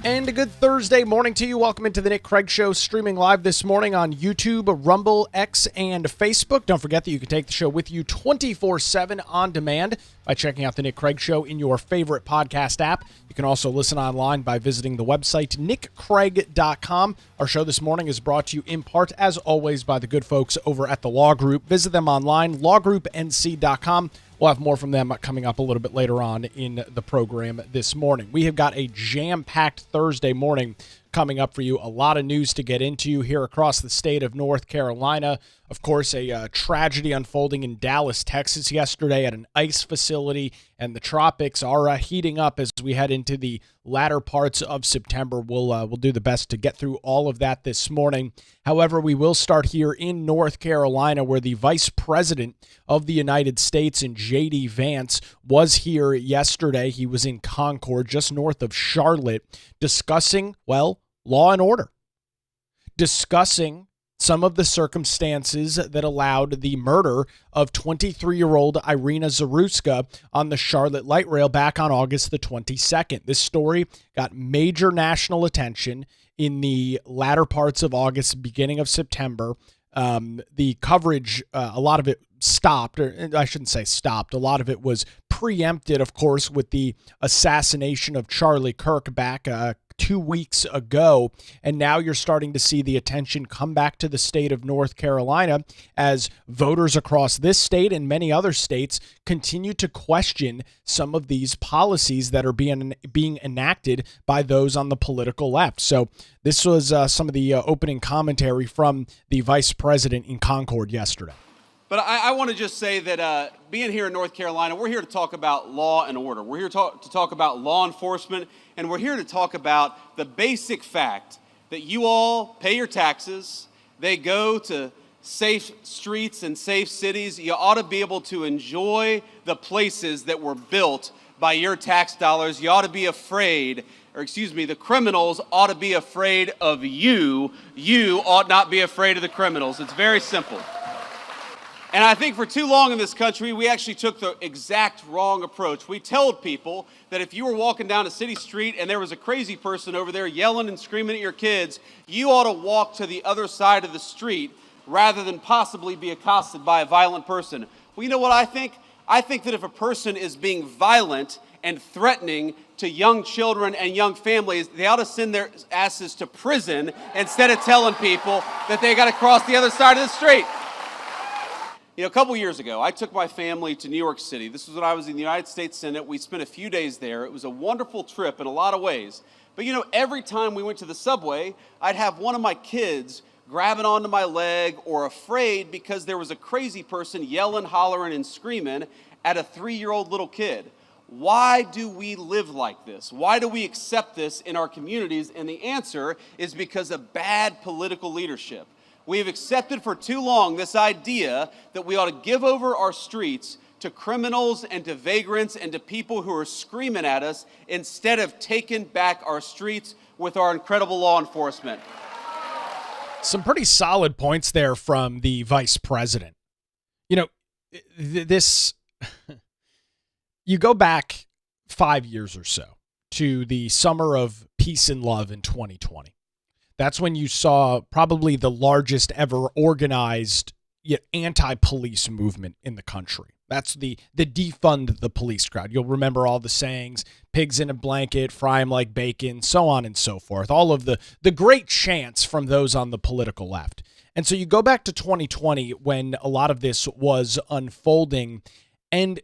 And a good Thursday morning to you. Welcome into the Nick Craig Show, streaming live this morning on YouTube, Rumble, X, and Facebook. Don't forget that you can take the show with you 24/7 on demand by checking out the Nick Craig Show in your favorite podcast app. You can also listen online by visiting the website nickcraig.com. Our show this morning is brought to you in part, as always, by the good folks over at the Law Group. Visit them online, lawgroupnc.com. We'll have more from them coming up a little bit later on in the program this morning. We have got a jam-packed Thursday morning coming up for you. A lot of news to get into here across the state of North Carolina. Of course, a tragedy unfolding in Dallas, Texas yesterday at an ice facility, and the tropics are heating up as we head into the latter parts of September. We'll do the best to get through all of that this morning. However, we will start here in North Carolina, where the Vice President of the United States, JD Vance, was here yesterday. He was in Concord, just north of Charlotte, discussing, well, law and order, discussing some of the circumstances that allowed the murder of 23-year-old Irina Zaruska on the Charlotte Light Rail back on August the 22nd. This story got major national attention in the latter parts of August, beginning of September. The coverage, a lot of it stopped, or I shouldn't say stopped. A lot of it was preempted, of course, with the assassination of Charlie Kirk back 2 weeks ago. And now you're starting to see the attention come back to the state of North Carolina as voters across this state and many other states continue to question some of these policies that are being enacted by those on the political left. So this was some of the opening commentary from the vice president in Concord yesterday. But I want to just say that being here in North Carolina, we're here to talk about law and order. We're here to talk about law enforcement, and we're here to talk about the basic fact that you all pay your taxes. They go to safe streets and safe cities. You ought to be able to enjoy the places that were built by your tax dollars. You ought to be afraid, the criminals ought to be afraid of you. You ought not be afraid of the criminals. It's very simple. And I think for too long in this country, we actually took the exact wrong approach. We told people that if you were walking down a city street and there was a crazy person over there yelling and screaming at your kids, you ought to walk to the other side of the street rather than possibly be accosted by a violent person. Well, you know what I think? I think that if a person is being violent and threatening to young children and young families, they ought to send their asses to prison instead of telling people that they got to cross the other side of the street. You know, a couple years ago, I took my family to New York City. This was when I was in the United States Senate. We spent a few days there. It was a wonderful trip in a lot of ways. But, you know, every time we went to the subway, I'd have one of my kids grabbing onto my leg or afraid because there was a crazy person yelling, hollering, and screaming at a 3-year-old little kid. Why do we live like this? Why do we accept this in our communities? And the answer is because of bad political leadership. We have accepted for too long this idea that we ought to give over our streets to criminals and to vagrants and to people who are screaming at us instead of taking back our streets with our incredible law enforcement. Some pretty solid points there from the vice president. You know, you go back 5 years or so to the summer of peace and love in 2020. That's when you saw probably the largest ever organized anti-police movement in the country. That's the defund the police crowd. You'll remember all the sayings, pigs in a blanket, fry them like bacon, so on and so forth. All of the great chants from those on the political left. And so you go back to 2020 when a lot of this was unfolding, and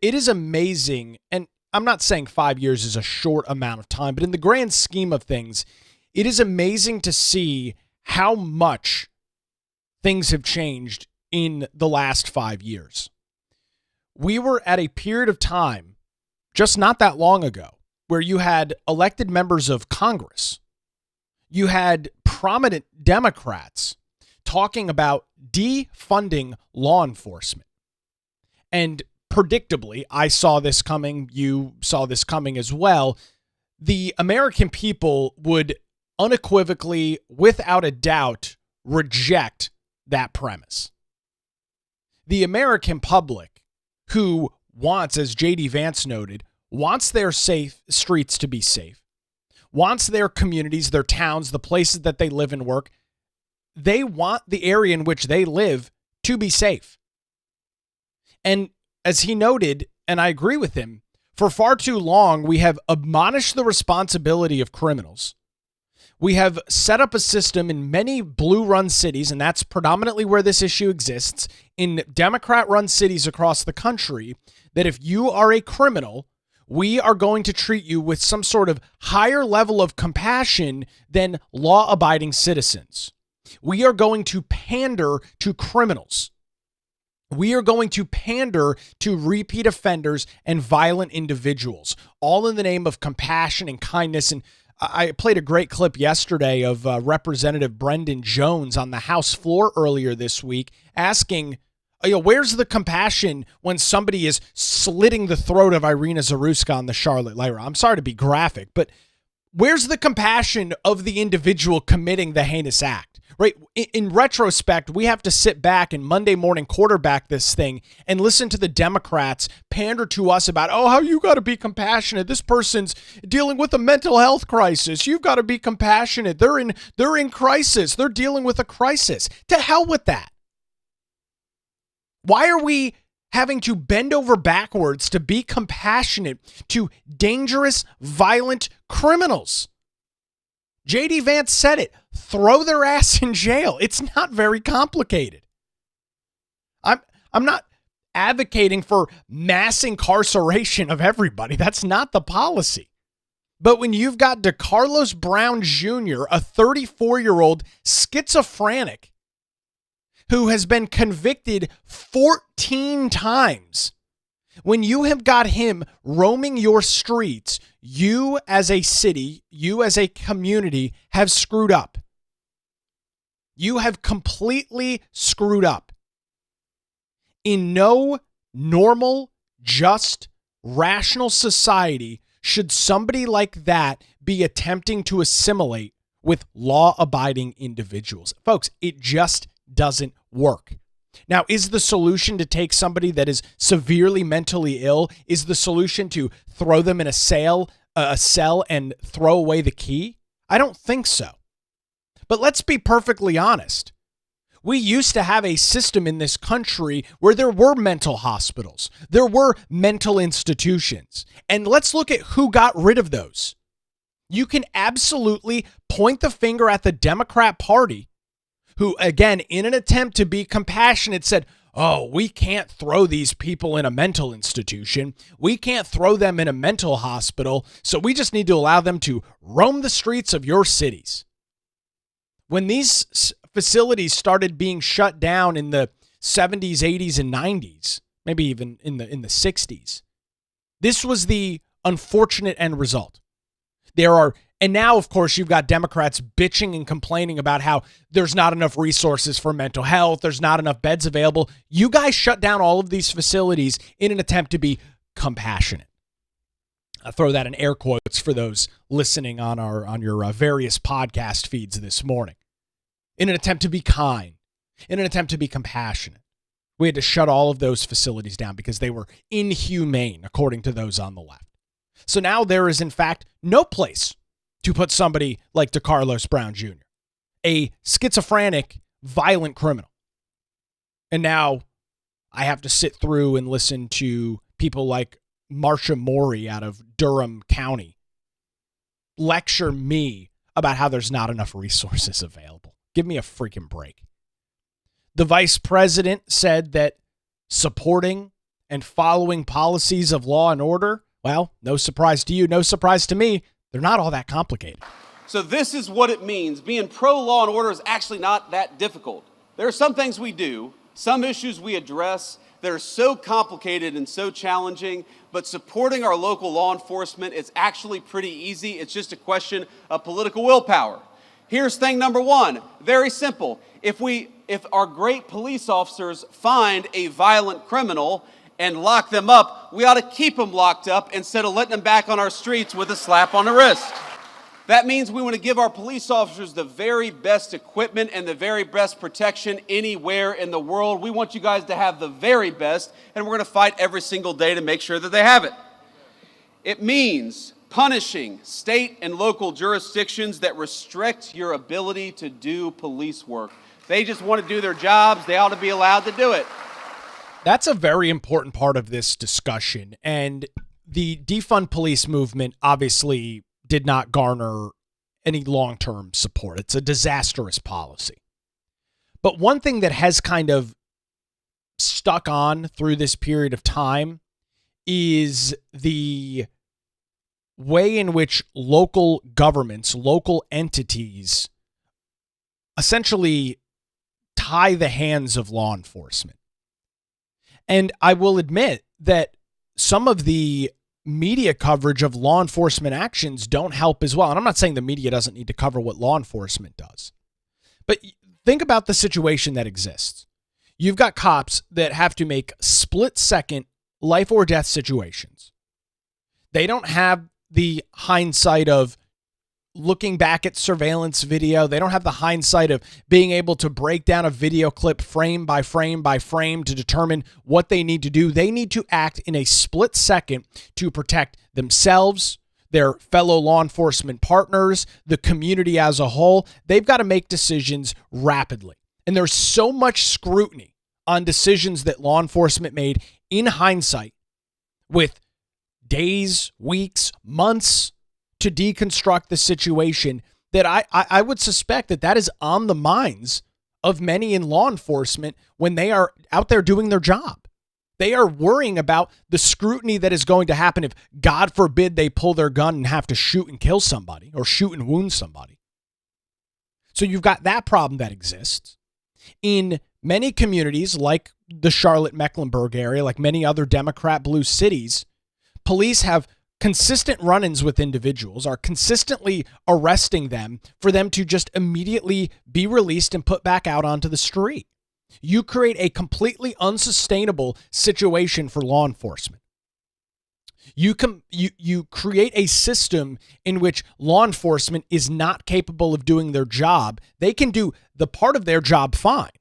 it is amazing. And I'm not saying 5 years is a short amount of time, but in the grand scheme of things, it is amazing to see how much things have changed in the last 5 years. We were at a period of time, just not that long ago, where you had elected members of Congress. You had prominent Democrats talking about defunding law enforcement. And predictably, I saw this coming, you saw this coming as well. The American people would unequivocally, without a doubt, reject that premise. The American public, who wants, as JD Vance noted, wants their safe streets to be safe, wants their communities, their towns, the places that they live and work, they want the area in which they live to be safe. And as he noted, and I agree with him, for far too long, we have admonished the responsibility of criminals. We have set up a system in many blue-run cities, and that's predominantly where this issue exists, in Democrat-run cities across the country, that if you are a criminal, we are going to treat you with some sort of higher level of compassion than law-abiding citizens. We are going to pander to criminals. We are going to pander to repeat offenders and violent individuals, all in the name of compassion and kindness. And I played a great clip yesterday of Representative Brendan Jones on the House floor earlier this week asking, where's the compassion when somebody is slitting the throat of Irina Zaruska on the Charlotte Lyra? I'm sorry to be graphic, but where's the compassion of the individual committing the heinous act? Right? In retrospect, we have to sit back and Monday morning quarterback this thing and listen to the Democrats pander to us about, how you got to be compassionate. This person's dealing with a mental health crisis. You've got to be compassionate. They're in crisis. They're dealing with a crisis. To hell with that. Why are we having to bend over backwards to be compassionate to dangerous, violent criminals? JD Vance said it. Throw their ass in jail. It's not very complicated. I'm not advocating for mass incarceration of everybody. That's not the policy. But when you've got DeCarlos Brown Jr., a 34-year-old schizophrenic who has been convicted 14 times, when you have got him roaming your streets, you as a city, you as a community have screwed up. You have completely screwed up. In no normal, just, rational society should somebody like that be attempting to assimilate with law-abiding individuals. Folks, it just doesn't work. Now, is the solution to take somebody that is severely mentally ill, is the solution to throw them in a cell and throw away the key? I don't think so. But let's be perfectly honest. We used to have a system in this country where there were mental hospitals. There were mental institutions. And let's look at who got rid of those. You can absolutely point the finger at the Democrat Party, who, again, in an attempt to be compassionate, said, we can't throw these people in a mental institution. We can't throw them in a mental hospital. So we just need to allow them to roam the streets of your cities. When these facilities started being shut down in the 70s, 80s, and 90s, maybe even in the 60s, this was the unfortunate end result. And now, of course, you've got Democrats bitching and complaining about how there's not enough resources for mental health, there's not enough beds available. You guys shut down all of these facilities in an attempt to be compassionate. I'll throw that in air quotes for those listening on your various podcast feeds this morning. In an attempt to be kind, in an attempt to be compassionate. We had to shut all of those facilities down because they were inhumane, according to those on the left. So now there is, in fact, no place to put somebody like DeCarlos Brown Jr., a schizophrenic, violent criminal. And now I have to sit through and listen to people like Marsha Mori out of Durham County lecture me about how there's not enough resources available. Give me a freaking break. The vice president said that supporting and following policies of law and order, well, no surprise to you, no surprise to me, they're not all that complicated. So this is what it means. Being pro-law and order is actually not that difficult. There are some things we do, some issues we address that are so complicated and so challenging, but supporting our local law enforcement is actually pretty easy. It's just a question of political willpower. Here's thing number one, very simple. If our great police officers find a violent criminal and lock them up, we ought to keep them locked up instead of letting them back on our streets with a slap on the wrist. That means we want to give our police officers the very best equipment and the very best protection anywhere in the world. We want you guys to have the very best, and we're going to fight every single day to make sure that they have it. It means punishing state and local jurisdictions that restrict your ability to do police work. They just want to do their jobs. They ought to be allowed to do it. That's a very important part of this discussion. And the defund police movement obviously did not garner any long-term support. It's a disastrous policy. But one thing that has kind of stuck on through this period of time is the way in which local governments, local entities essentially tie the hands of law enforcement. And I will admit that some of the media coverage of law enforcement actions don't help as well. And I'm not saying the media doesn't need to cover what law enforcement does. But think about the situation that exists. You've got cops that have to make split-second life or death situations. They don't have the hindsight of looking back at surveillance video. They don't have the hindsight of being able to break down a video clip frame by frame by frame to determine what they need to do. They need to act in a split second to protect themselves, their fellow law enforcement partners, the community as a whole. They've got to make decisions rapidly. And there's so much scrutiny on decisions that law enforcement made in hindsight with days, weeks, months to deconstruct the situation that I would suspect that is on the minds of many in law enforcement when they are out there doing their job. They are worrying about the scrutiny that is going to happen if, God forbid, they pull their gun and have to shoot and kill somebody or shoot and wound somebody. So you've got that problem that exists. In many communities like the Charlotte-Mecklenburg area, like many other Democrat blue cities, police have consistent run-ins with individuals, are consistently arresting them for them to just immediately be released and put back out onto the street. You create a completely unsustainable situation for law enforcement. You create a system in which law enforcement is not capable of doing their job. They can do the part of their job fine.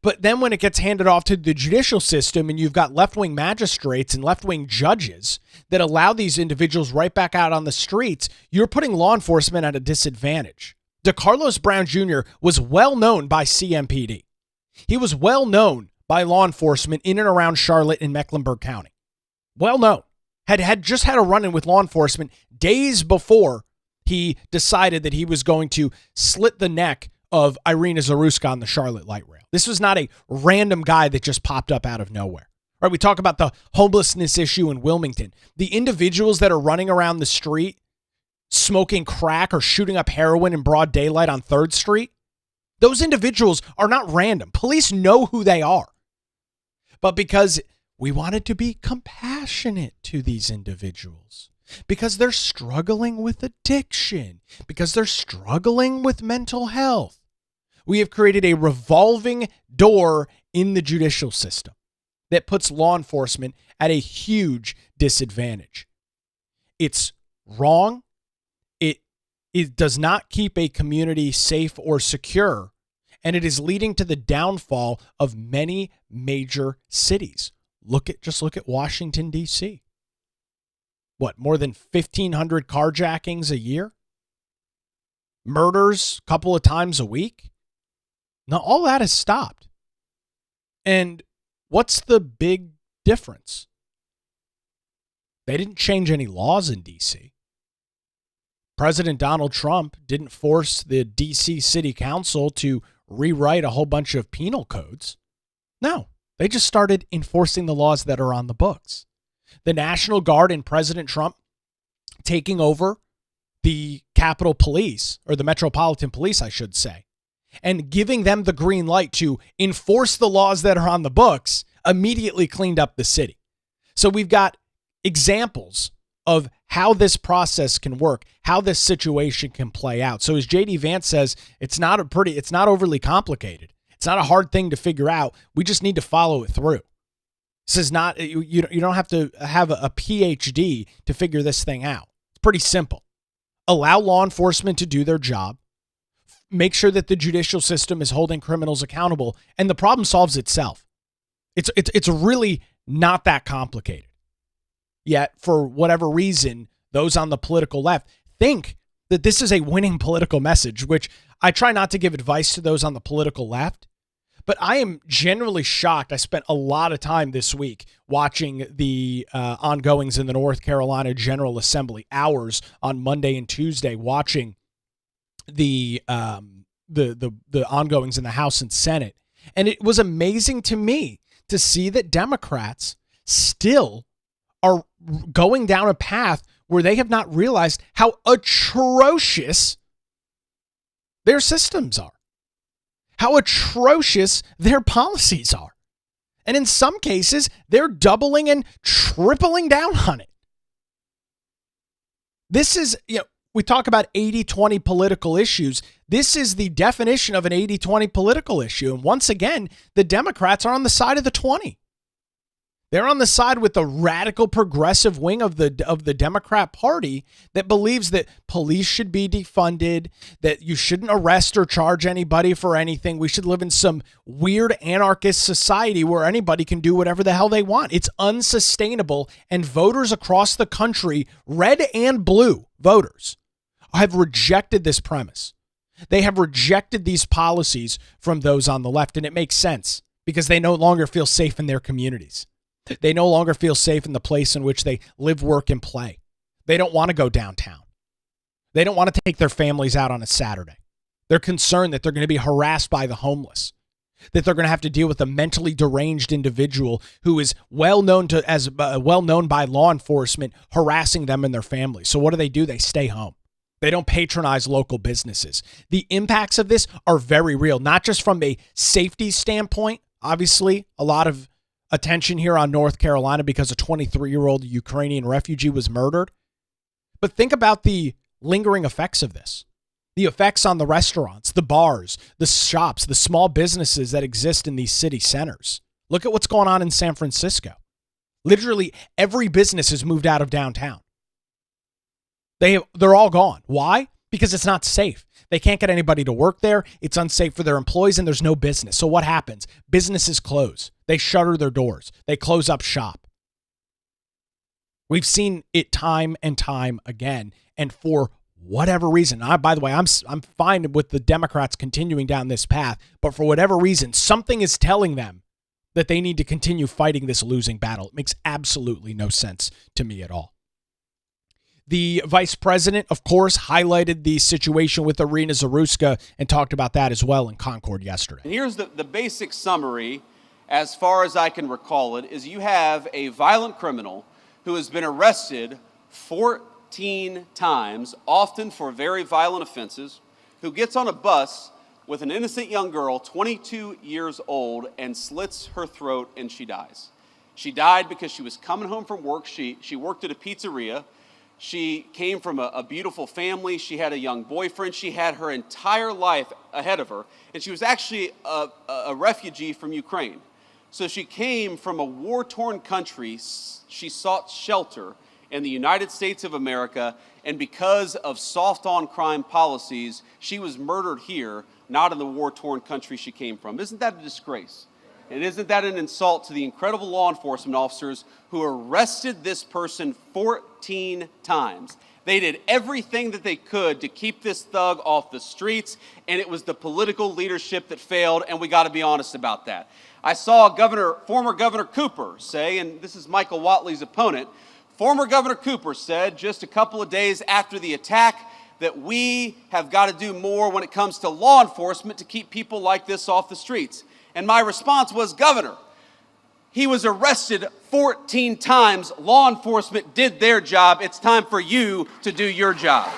But then when it gets handed off to the judicial system and you've got left-wing magistrates and left-wing judges that allow these individuals right back out on the streets, you're putting law enforcement at a disadvantage. DeCarlos Brown Jr. was well known by CMPD. He was well known by law enforcement in and around Charlotte and Mecklenburg County. Well known. Had just had a run-in with law enforcement days before he decided that he was going to slit the neck of Irina Zaruska on the Charlotte light rail. This was not a random guy that just popped up out of nowhere. All right, we talk about the homelessness issue in Wilmington. The individuals that are running around the street smoking crack or shooting up heroin in broad daylight on 3rd Street, those individuals are not random. Police know who they are. But because we wanted to be compassionate to these individuals, because they're struggling with addiction, because they're struggling with mental health, we have created a revolving door in the judicial system that puts law enforcement at a huge disadvantage. It's wrong. It does not keep a community safe or secure, and it is leading to the downfall of many major cities. Just look at Washington, D.C. What, more than 1,500 carjackings a year? Murders a couple of times a week? Now, all that has stopped. And what's the big difference? They didn't change any laws in D.C. President Donald Trump didn't force the D.C. City Council to rewrite a whole bunch of penal codes. No, they just started enforcing the laws that are on the books. The National Guard and President Trump taking over the Capitol Police, or the Metropolitan Police, I should say, and giving them the green light to enforce the laws that are on the books, immediately cleaned up the city. So we've got examples of how this process can work, how this situation can play out. So as JD Vance says, it's not overly complicated. It's not a hard thing to figure out. We just need to follow it through. This is not, you don't have to have a PhD to figure this thing out. It's pretty simple. Allow law enforcement to do their job. Make sure that the judicial system is holding criminals accountable, and the problem solves itself. It's really not that complicated. Yet, for whatever reason, those on the political left think that this is a winning political message, which I try not to give advice to those on the political left. But I am genuinely shocked. I spent a lot of time this week watching the ongoings in the North Carolina General Assembly, hours on Monday and Tuesday, watching the ongoings in the House and Senate. And it was amazing to me to see that Democrats still are going down a path where they have not realized how atrocious their systems are, how atrocious their policies are. And in some cases, they're doubling and tripling down on it. This is, we talk about 80-20 political issues. This is the definition of an 80-20 political issue. And once again, the Democrats are on the side of the 20. They're on the side with the radical progressive wing of the Democrat Party that believes that police should be defunded, that you shouldn't arrest or charge anybody for anything. We should live in some weird anarchist society where anybody can do whatever the hell they want. It's unsustainable, and voters across the country, red and blue voters, have rejected this premise. They have rejected these policies from those on the left, and it makes sense because they no longer feel safe in their communities. They no longer feel safe in the place in which they live, work, and play. They don't want to go downtown. They don't want to take their families out on a Saturday. They're concerned that they're going to be harassed by the homeless, that they're going to have to deal with a mentally deranged individual who is well known by law enforcement harassing them and their families. So what do? They stay home. They don't patronize local businesses. The impacts of this are very real, not just from a safety standpoint. Obviously, a lot of attention here on North Carolina because a 23-year-old Ukrainian refugee was murdered. But think about the lingering effects of this. The effects on the restaurants, the bars, the shops, the small businesses that exist in these city centers. Look at what's going on in San Francisco. Literally every business has moved out of downtown. They're all gone. Why? Because it's not safe. They can't get anybody to work there. It's unsafe for their employees, and there's no business. So what happens? Businesses close. They shutter their doors. They close up shop. We've seen it time and time again. And for whatever reason, by the way, I'm fine with the Democrats continuing down this path, but for whatever reason, something is telling them that they need to continue fighting this losing battle. It makes absolutely no sense to me at all. The vice president, of course, highlighted the situation with Irina Zaruska and talked about that as well in Concord yesterday. And here's the basic summary, as far as I can recall it, is you have a violent criminal who has been arrested 14 times, often for very violent offenses, who gets on a bus with an innocent young girl, 22 years old, and slits her throat, and she dies. She died because she was coming home from work. She worked at a pizzeria. She came from a beautiful family. She had a young boyfriend. She had her entire life ahead of her. And she was actually a refugee from Ukraine. So she came from a war-torn country. She sought shelter in the United States of America. And because of soft-on-crime policies, she was murdered here, not in the war-torn country she came from. Isn't that a disgrace? And isn't that an insult to the incredible law enforcement officers who arrested this person 14 times? They did everything that they could to keep this thug off the streets, and it was the political leadership that failed, and we got to be honest about that. I saw former Governor Cooper say, and this is Michael Whatley's opponent, former Governor Cooper said just a couple of days after the attack that we have got to do more when it comes to law enforcement to keep people like this off the streets. And my response was, Governor, he was arrested 14 times. Law enforcement did their job. It's time for you to do your job.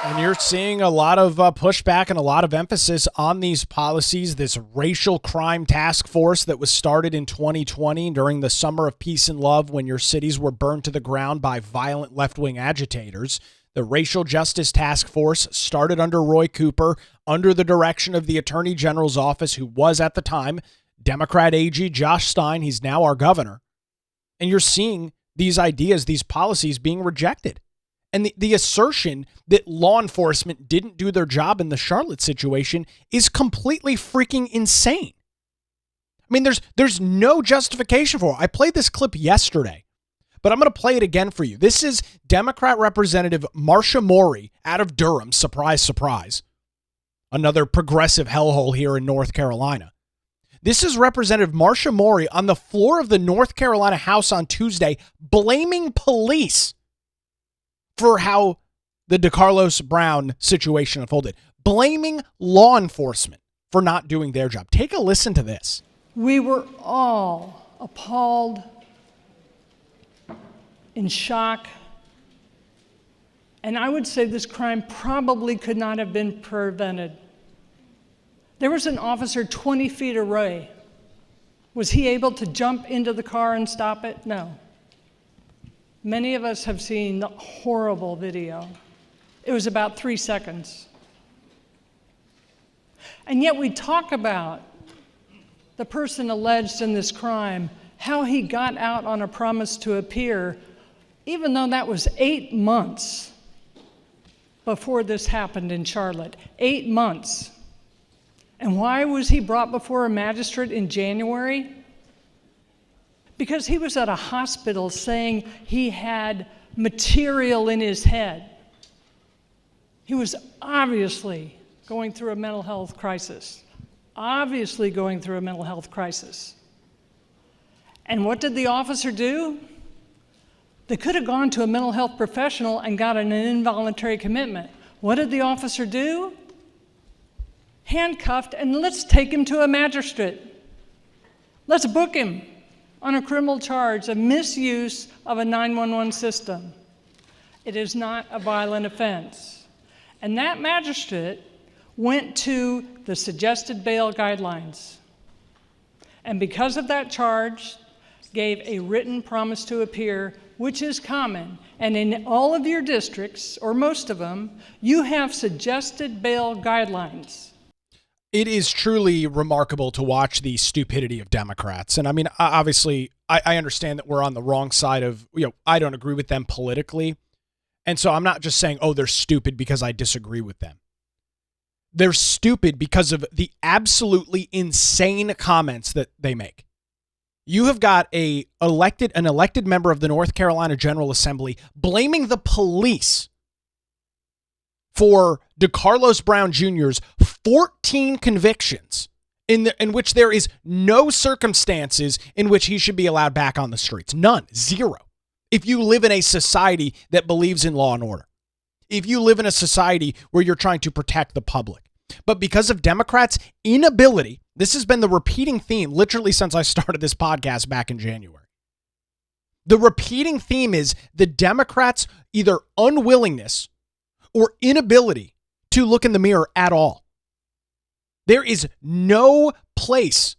And you're seeing a lot of pushback and a lot of emphasis on these policies, this racial crime task force that was started in 2020 during the summer of peace and love when your cities were burned to the ground by violent left-wing agitators. The Racial Justice Task Force started under Roy Cooper, under the direction of the Attorney General's office, who was at the time Democrat AG Josh Stein. He's now our governor. And you're seeing these ideas, these policies being rejected. And the assertion that law enforcement didn't do their job in the Charlotte situation is completely freaking insane. I mean, there's no justification for it. I played this clip yesterday, but I'm going to play it again for you. This is Democrat Representative Marcia Maury out of Durham. Surprise, surprise. Another progressive hellhole here in North Carolina. This is Representative Marcia Maury on the floor of the North Carolina House on Tuesday, blaming police for how the DeCarlos Brown situation unfolded, blaming law enforcement for not doing their job. Take a listen to this. We were all appalled, in shock, and I would say this crime probably could not have been prevented. There was an officer 20 feet away. Was he able to jump into the car and stop it? No. Many of us have seen the horrible video. It was about 3 seconds. And yet we talk about the person alleged in this crime, how he got out on a promise to appear, even though that was 8 months before this happened in Charlotte. 8 months. And why was he brought before a magistrate in January? Because he was at a hospital saying he had material in his head. He was obviously going through a mental health crisis. Obviously going through a mental health crisis. And what did the officer do? They could have gone to a mental health professional and gotten an involuntary commitment. What did the officer do? Handcuffed, and let's take him to a magistrate. Let's book him on a criminal charge of misuse of a 911 system. It is not a violent offense. And that magistrate went to the suggested bail guidelines. And because of that charge, gave a written promise to appear, which is common. And in all of your districts, or most of them, you have suggested bail guidelines. It is truly remarkable to watch the stupidity of Democrats. And I mean, obviously, I understand that we're on the wrong side of, I don't agree with them politically. And so I'm not just saying, oh, they're stupid because I disagree with them. They're stupid because of the absolutely insane comments that they make. You have got an elected member of the North Carolina General Assembly blaming the police for DeCarlos Brown Jr.'s 14 convictions in which there is no circumstances in which he should be allowed back on the streets. None. Zero. If you live in a society that believes in law and order. If you live in a society where you're trying to protect the public. But because of Democrats' inability, this has been the repeating theme literally since I started this podcast back in January. The repeating theme is the Democrats' either unwillingness or inability to look in the mirror at all. There is no place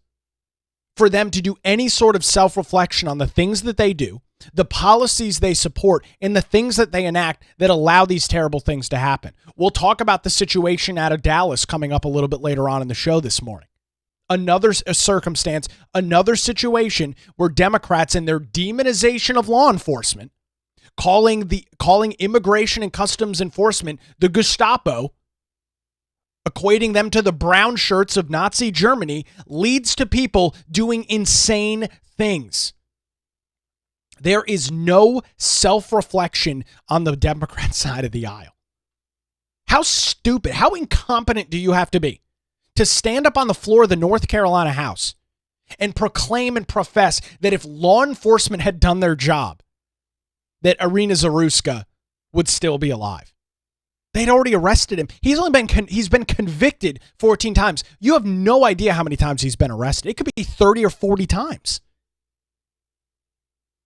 for them to do any sort of self-reflection on the things that they do, the policies they support, and the things that they enact that allow these terrible things to happen. We'll talk about the situation out of Dallas coming up a little bit later on in the show this morning. Another circumstance, another situation where Democrats in their demonization of law enforcement, calling immigration and customs enforcement the Gestapo, equating them to the brown shirts of Nazi Germany, leads to people doing insane things. There is no self-reflection on the Democrat side of the aisle. How stupid, how incompetent do you have to be to stand up on the floor of the North Carolina House and proclaim and profess that if law enforcement had done their job, that Irina Zaruska would still be alive? They'd already arrested him. He's been convicted 14 times. You have no idea how many times he's been arrested. It could be 30 or 40 times.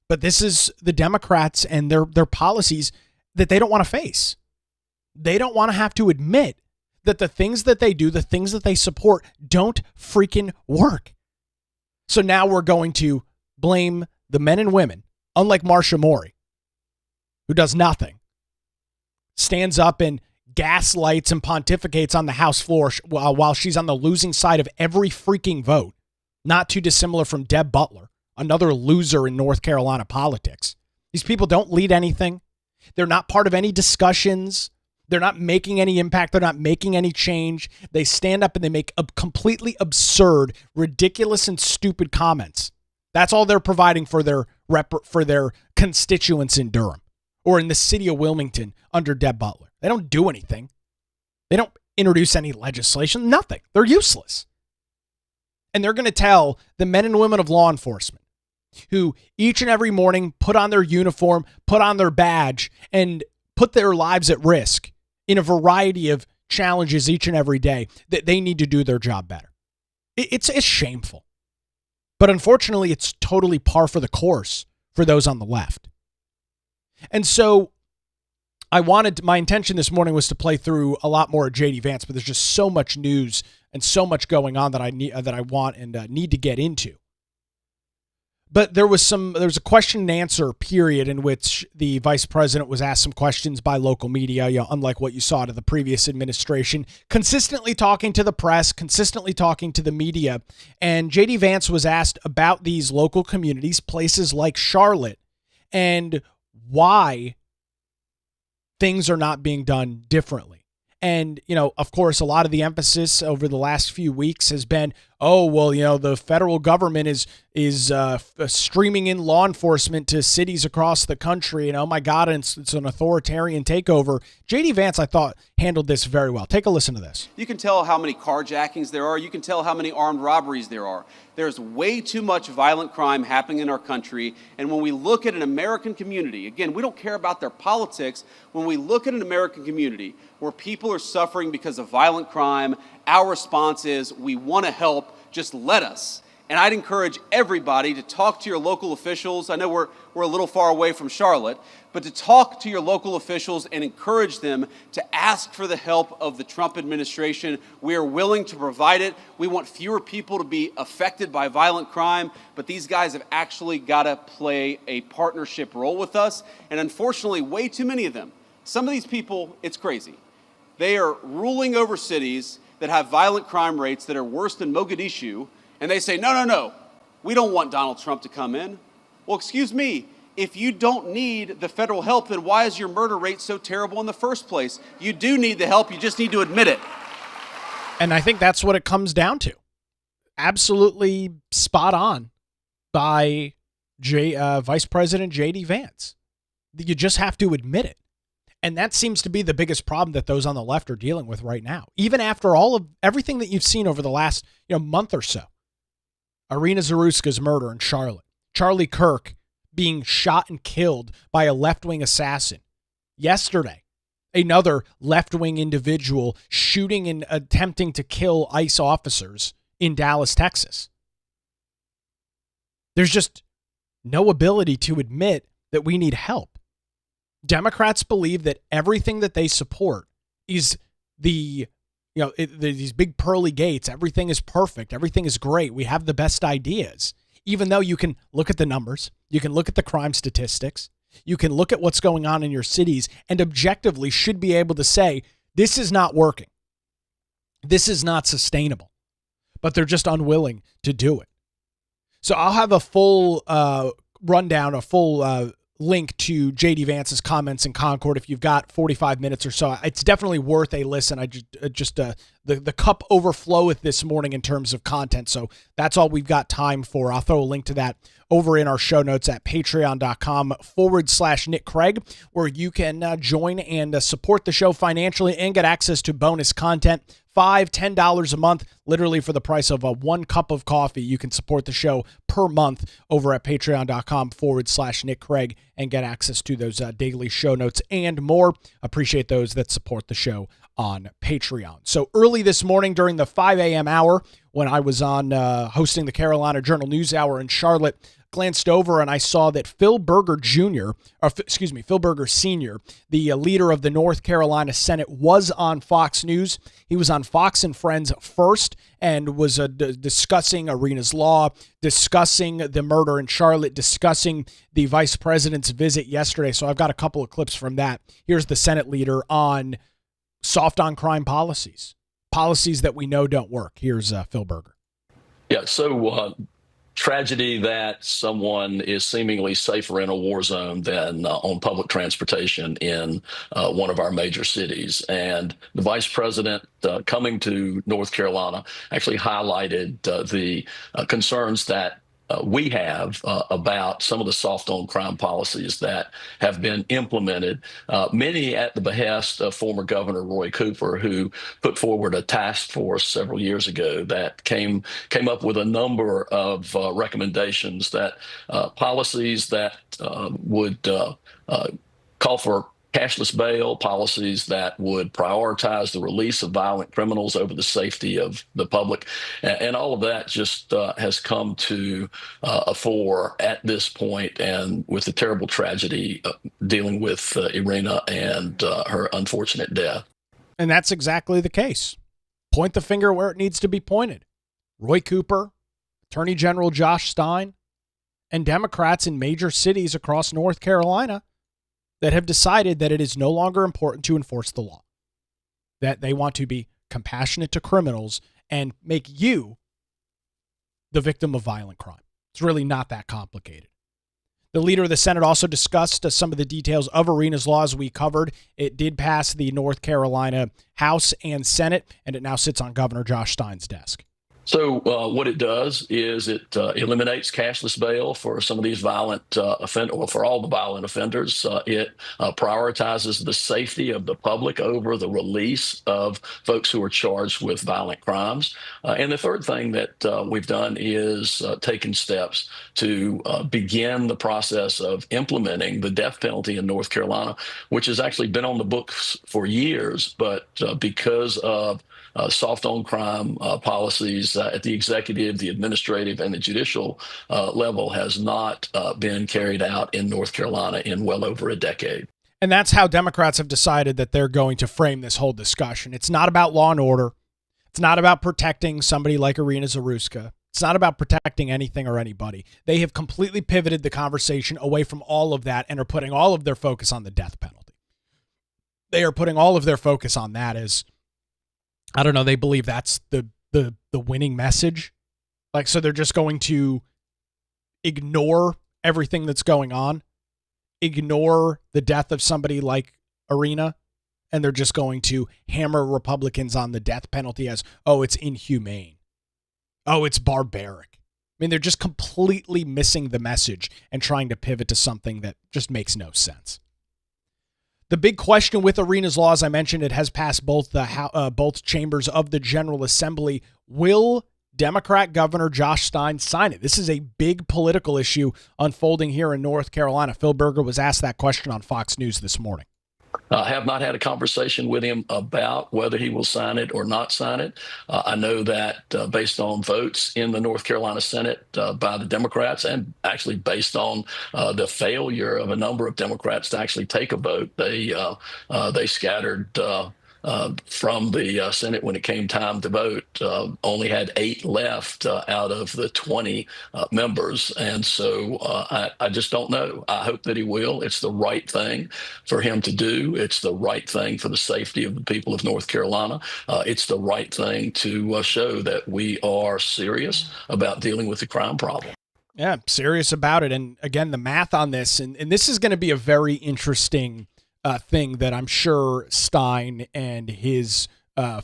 But this is the Democrats and their policies that they don't want to face. They don't want to have to admit that the things that they do, the things that they support, don't freaking work. So now we're going to blame the men and women, unlike Marcia Maury, who does nothing, stands up and gaslights and pontificates on the House floor while she's on the losing side of every freaking vote, not too dissimilar from Deb Butler, another loser in North Carolina politics. These people don't lead anything. They're not part of any discussions. They're not making any impact. They're not making any change. They stand up and they make completely absurd, ridiculous, and stupid comments. That's all they're providing for their for their constituents in Durham or in the city of Wilmington under Deb Butler. They don't do anything. They don't introduce any legislation, nothing. They're useless. And they're going to tell the men and women of law enforcement who each and every morning put on their uniform, put on their badge, and put their lives at risk in a variety of challenges each and every day, that they need to do their job better. It's shameful. But unfortunately, it's totally par for the course for those on the left. And so my intention this morning was to play through a lot more of JD Vance, but there's just so much news and so much going on that I want and need to get into. But there was a question and answer period in which the vice president was asked some questions by local media, unlike what you saw to the previous administration, consistently talking to the press, consistently talking to the media. And JD Vance was asked about these local communities, places like Charlotte, and why things are not being done differently. And, of course, a lot of the emphasis over the last few weeks has been, the federal government is streaming in law enforcement to cities across the country. And, oh, my God, it's an authoritarian takeover. JD Vance, I thought, handled this very well. Take a listen to this. You can tell how many carjackings there are. You can tell how many armed robberies there are. There's way too much violent crime happening in our country. And when we look at an American community, again, we don't care about their politics. When we look at an American community where people are suffering because of violent crime, our response is, we want to help, just let us. And I'd encourage everybody to talk to your local officials. I know we're a little far away from Charlotte, but to talk to your local officials and encourage them to ask for the help of the Trump administration. We are willing to provide it. We want fewer people to be affected by violent crime, but these guys have actually got to play a partnership role with us. And unfortunately, way too many of them. Some of these people, it's crazy. They are ruling over cities that have violent crime rates that are worse than Mogadishu, and they say, no, we don't want Donald Trump to come in. Well, excuse me, if you don't need the federal help, then why is your murder rate so terrible in the first place? You do need the help, you just need to admit it. And I think that's what it comes down to. Absolutely spot on by Vice President JD Vance. You just have to admit it. And that seems to be the biggest problem that those on the left are dealing with right now. Even after all of everything that you've seen over the last month or so. Irina Zaruska's murder in Charlotte. Charlie Kirk being shot and killed by a left-wing assassin. Yesterday, another left-wing individual shooting and attempting to kill ICE officers in Dallas, Texas. There's just no ability to admit that we need help. Democrats believe that everything that they support is these big pearly gates. Everything is perfect. Everything is great. We have the best ideas. Even though you can look at the numbers, you can look at the crime statistics, you can look at what's going on in your cities, and objectively should be able to say, this is not working. This is not sustainable. But they're just unwilling to do it. So I'll have a full rundown, a full link to JD Vance's comments in Concord if you've got 45 minutes or so. It's definitely worth a listen. I just the cup overfloweth this morning in terms of content, so that's all we've got time for. I'll throw a link to that over in our show notes at patreon.com/Nick Craig, where you can join and support the show financially and get access to bonus content. $5, $10 a month, literally for the price of one cup of coffee. You can support the show per month over at patreon.com/Nick Craig and get access to those daily show notes and more. Appreciate those that support the show on Patreon. So early this morning during the 5 a.m. hour when I was on hosting the Carolina Journal News Hour in Charlotte, glanced over and I saw that Phil Berger Sr., the leader of the North Carolina Senate, was on Fox News. He was on Fox and Friends first and was discussing Irina's Law, discussing the murder in Charlotte, discussing the vice president's visit yesterday. So I've got a couple of clips from that. Here's the Senate leader on soft on crime policies that we know don't work. Here's Phil Berger. Yeah, so tragedy that someone is seemingly safer in a war zone than on public transportation in one of our major cities. And the vice president coming to North Carolina actually highlighted the concerns that we have about some of the soft on crime policies that have been implemented, many at the behest of former Governor Roy Cooper, who put forward a task force several years ago that came up with a number of recommendations that policies that would call for cashless bail, policies that would prioritize the release of violent criminals over the safety of the public. And all of that just has come to a fore at this point, and with the terrible tragedy dealing with Irina and her unfortunate death. And that's exactly the case. Point the finger where it needs to be pointed. Roy Cooper, Attorney General Josh Stein, and Democrats in major cities across North Carolina that have decided that it is no longer important to enforce the law, that they want to be compassionate to criminals and make you the victim of violent crime. It's really not that complicated. The leader of the Senate also discussed some of the details of Irina's law, as we covered. It did pass the North Carolina House and Senate, and it now sits on Governor Josh Stein's desk. So what it does is it eliminates cashless bail for some of these violent or for all the violent offenders. It prioritizes the safety of the public over the release of folks who are charged with violent crimes. And the third thing that we've done is taken steps to begin the process of implementing the death penalty in North Carolina, which has actually been on the books for years, but because of soft on crime policies at the executive, the administrative, and the judicial level has not been carried out in North Carolina in well over a decade. And that's how Democrats have decided that they're going to frame this whole discussion. It's not about law and order. It's not about protecting somebody like Irina Zaruska. It's not about protecting anything or anybody. They have completely pivoted the conversation away from all of that and are putting all of their focus on the death penalty. They are putting all of their focus on that as, I don't know, they believe that's the winning message. Like, so they're just going to ignore everything that's going on, ignore the death of somebody like Irina, and they're just going to hammer Republicans on the death penalty as, oh, it's inhumane. Oh, it's barbaric. I mean, they're just completely missing the message and trying to pivot to something that just makes no sense. The big question with Irina's law, as I mentioned, it has passed both chambers of the General Assembly. Will Democrat Governor Josh Stein sign it? This is a big political issue unfolding here in North Carolina. Phil Berger was asked that question on Fox News this morning. I have not had a conversation with him about whether he will sign it or not sign it. I know that based on votes in the North Carolina Senate by the Democrats, and actually based on the failure of a number of Democrats to actually take a vote, they scattered from the Senate when it came time to vote, only had 8 left out of the 20 members. And so I just don't know. I hope that he will. It's the right thing for him to do. It's the right thing for the safety of the people of North Carolina. It's the right thing to show that we are serious about dealing with the crime problem. Yeah, serious about it. And again, the math on this, and this is going to be a very interesting thing that I'm sure Stein and his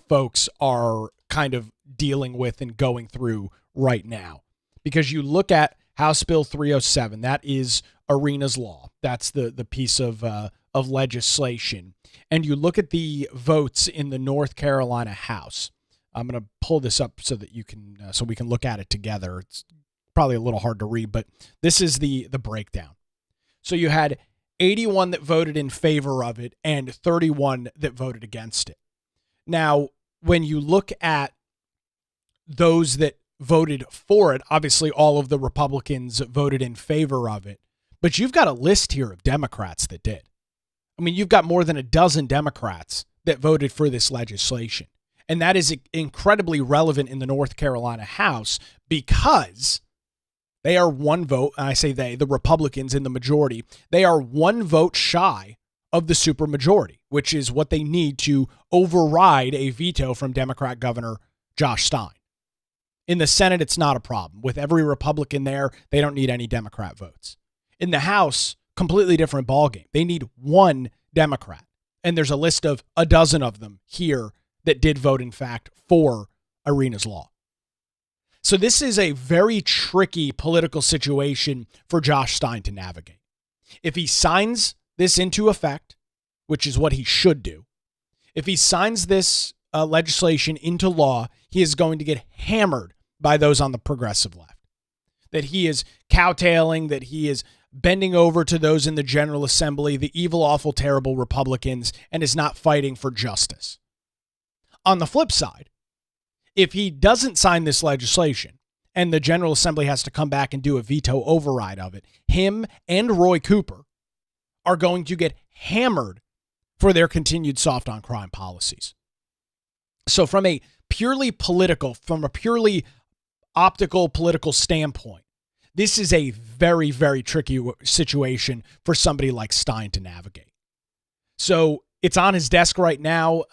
folks are kind of dealing with and going through right now. Because you look at House Bill 307, that is Irina's law. That's the piece of legislation. And you look at the votes in the North Carolina House. I'm going to pull this up so that you can, so we can look at it together. It's probably a little hard to read, but this is the breakdown. So you had 81 that voted in favor of it and 31 that voted against it. Now, when you look at those that voted for it, obviously all of the Republicans voted in favor of it, but you've got a list here of Democrats that did. I mean, you've got more than a dozen Democrats that voted for this legislation. And that is incredibly relevant in the North Carolina House because they are one vote, and I say they, the Republicans in the majority, they are one vote shy of the supermajority, which is what they need to override a veto from Democrat Governor Josh Stein. In the Senate, it's not a problem. With every Republican there, they don't need any Democrat votes. In the House, completely different ballgame. They need one Democrat. And there's a list of a dozen of them here that did vote, in fact, for Irina's law. So this is a very tricky political situation for Josh Stein to navigate. If he signs this into effect, which is what he should do, if he signs this legislation into law, he is going to get hammered by those on the progressive left. That he is cowtailing, that he is bending over to those in the General Assembly, the evil, awful, terrible Republicans, and is not fighting for justice. On the flip side, if he doesn't sign this legislation and the General Assembly has to come back and do a veto override of it, him and Roy Cooper are going to get hammered for their continued soft on crime policies. So from a purely optical political standpoint, this is a very, very tricky situation for somebody like Stein to navigate. So it's on his desk right now.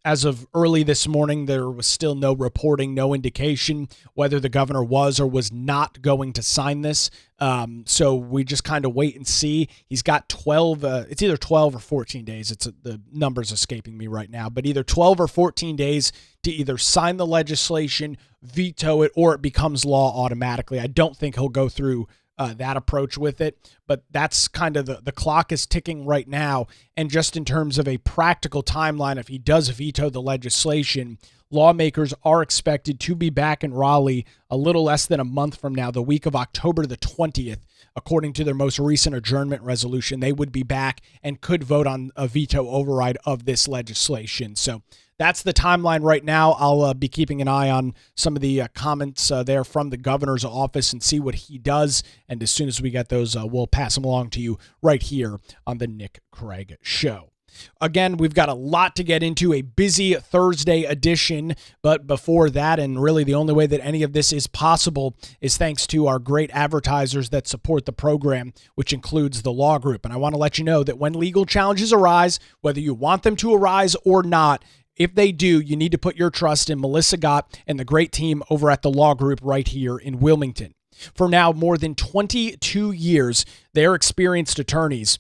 As of early this morning, there was still no reporting, no indication whether the governor was or was not going to sign this. So we just kind of wait and see. He's got 12, it's either 12 or 14 days. The number's escaping me right now, but either 12 or 14 days to either sign the legislation, veto it, or it becomes law automatically. I don't think he'll go through that approach with it, but that's kind of the clock is ticking right now. And just in terms of a practical timeline, if he does veto the legislation, lawmakers are expected to be back in Raleigh a little less than a month from now, the week of October the 20th. According to their most recent adjournment resolution, they would be back and could vote on a veto override of this legislation. So that's the timeline right now. I'll be keeping an eye on some of the comments there from the governor's office and see what he does. And as soon as we get those, we'll pass them along to you right here on the Nick Craig Show. Again, we've got a lot to get into, a busy Thursday edition, but before that, and really the only way that any of this is possible is thanks to our great advertisers that support the program, which includes the Law Group. And I want to let you know that when legal challenges arise, whether you want them to arise or not, if they do, you need to put your trust in Melissa Gott and the great team over at the Law Group right here in Wilmington. For now more than 22 years, their experienced attorneys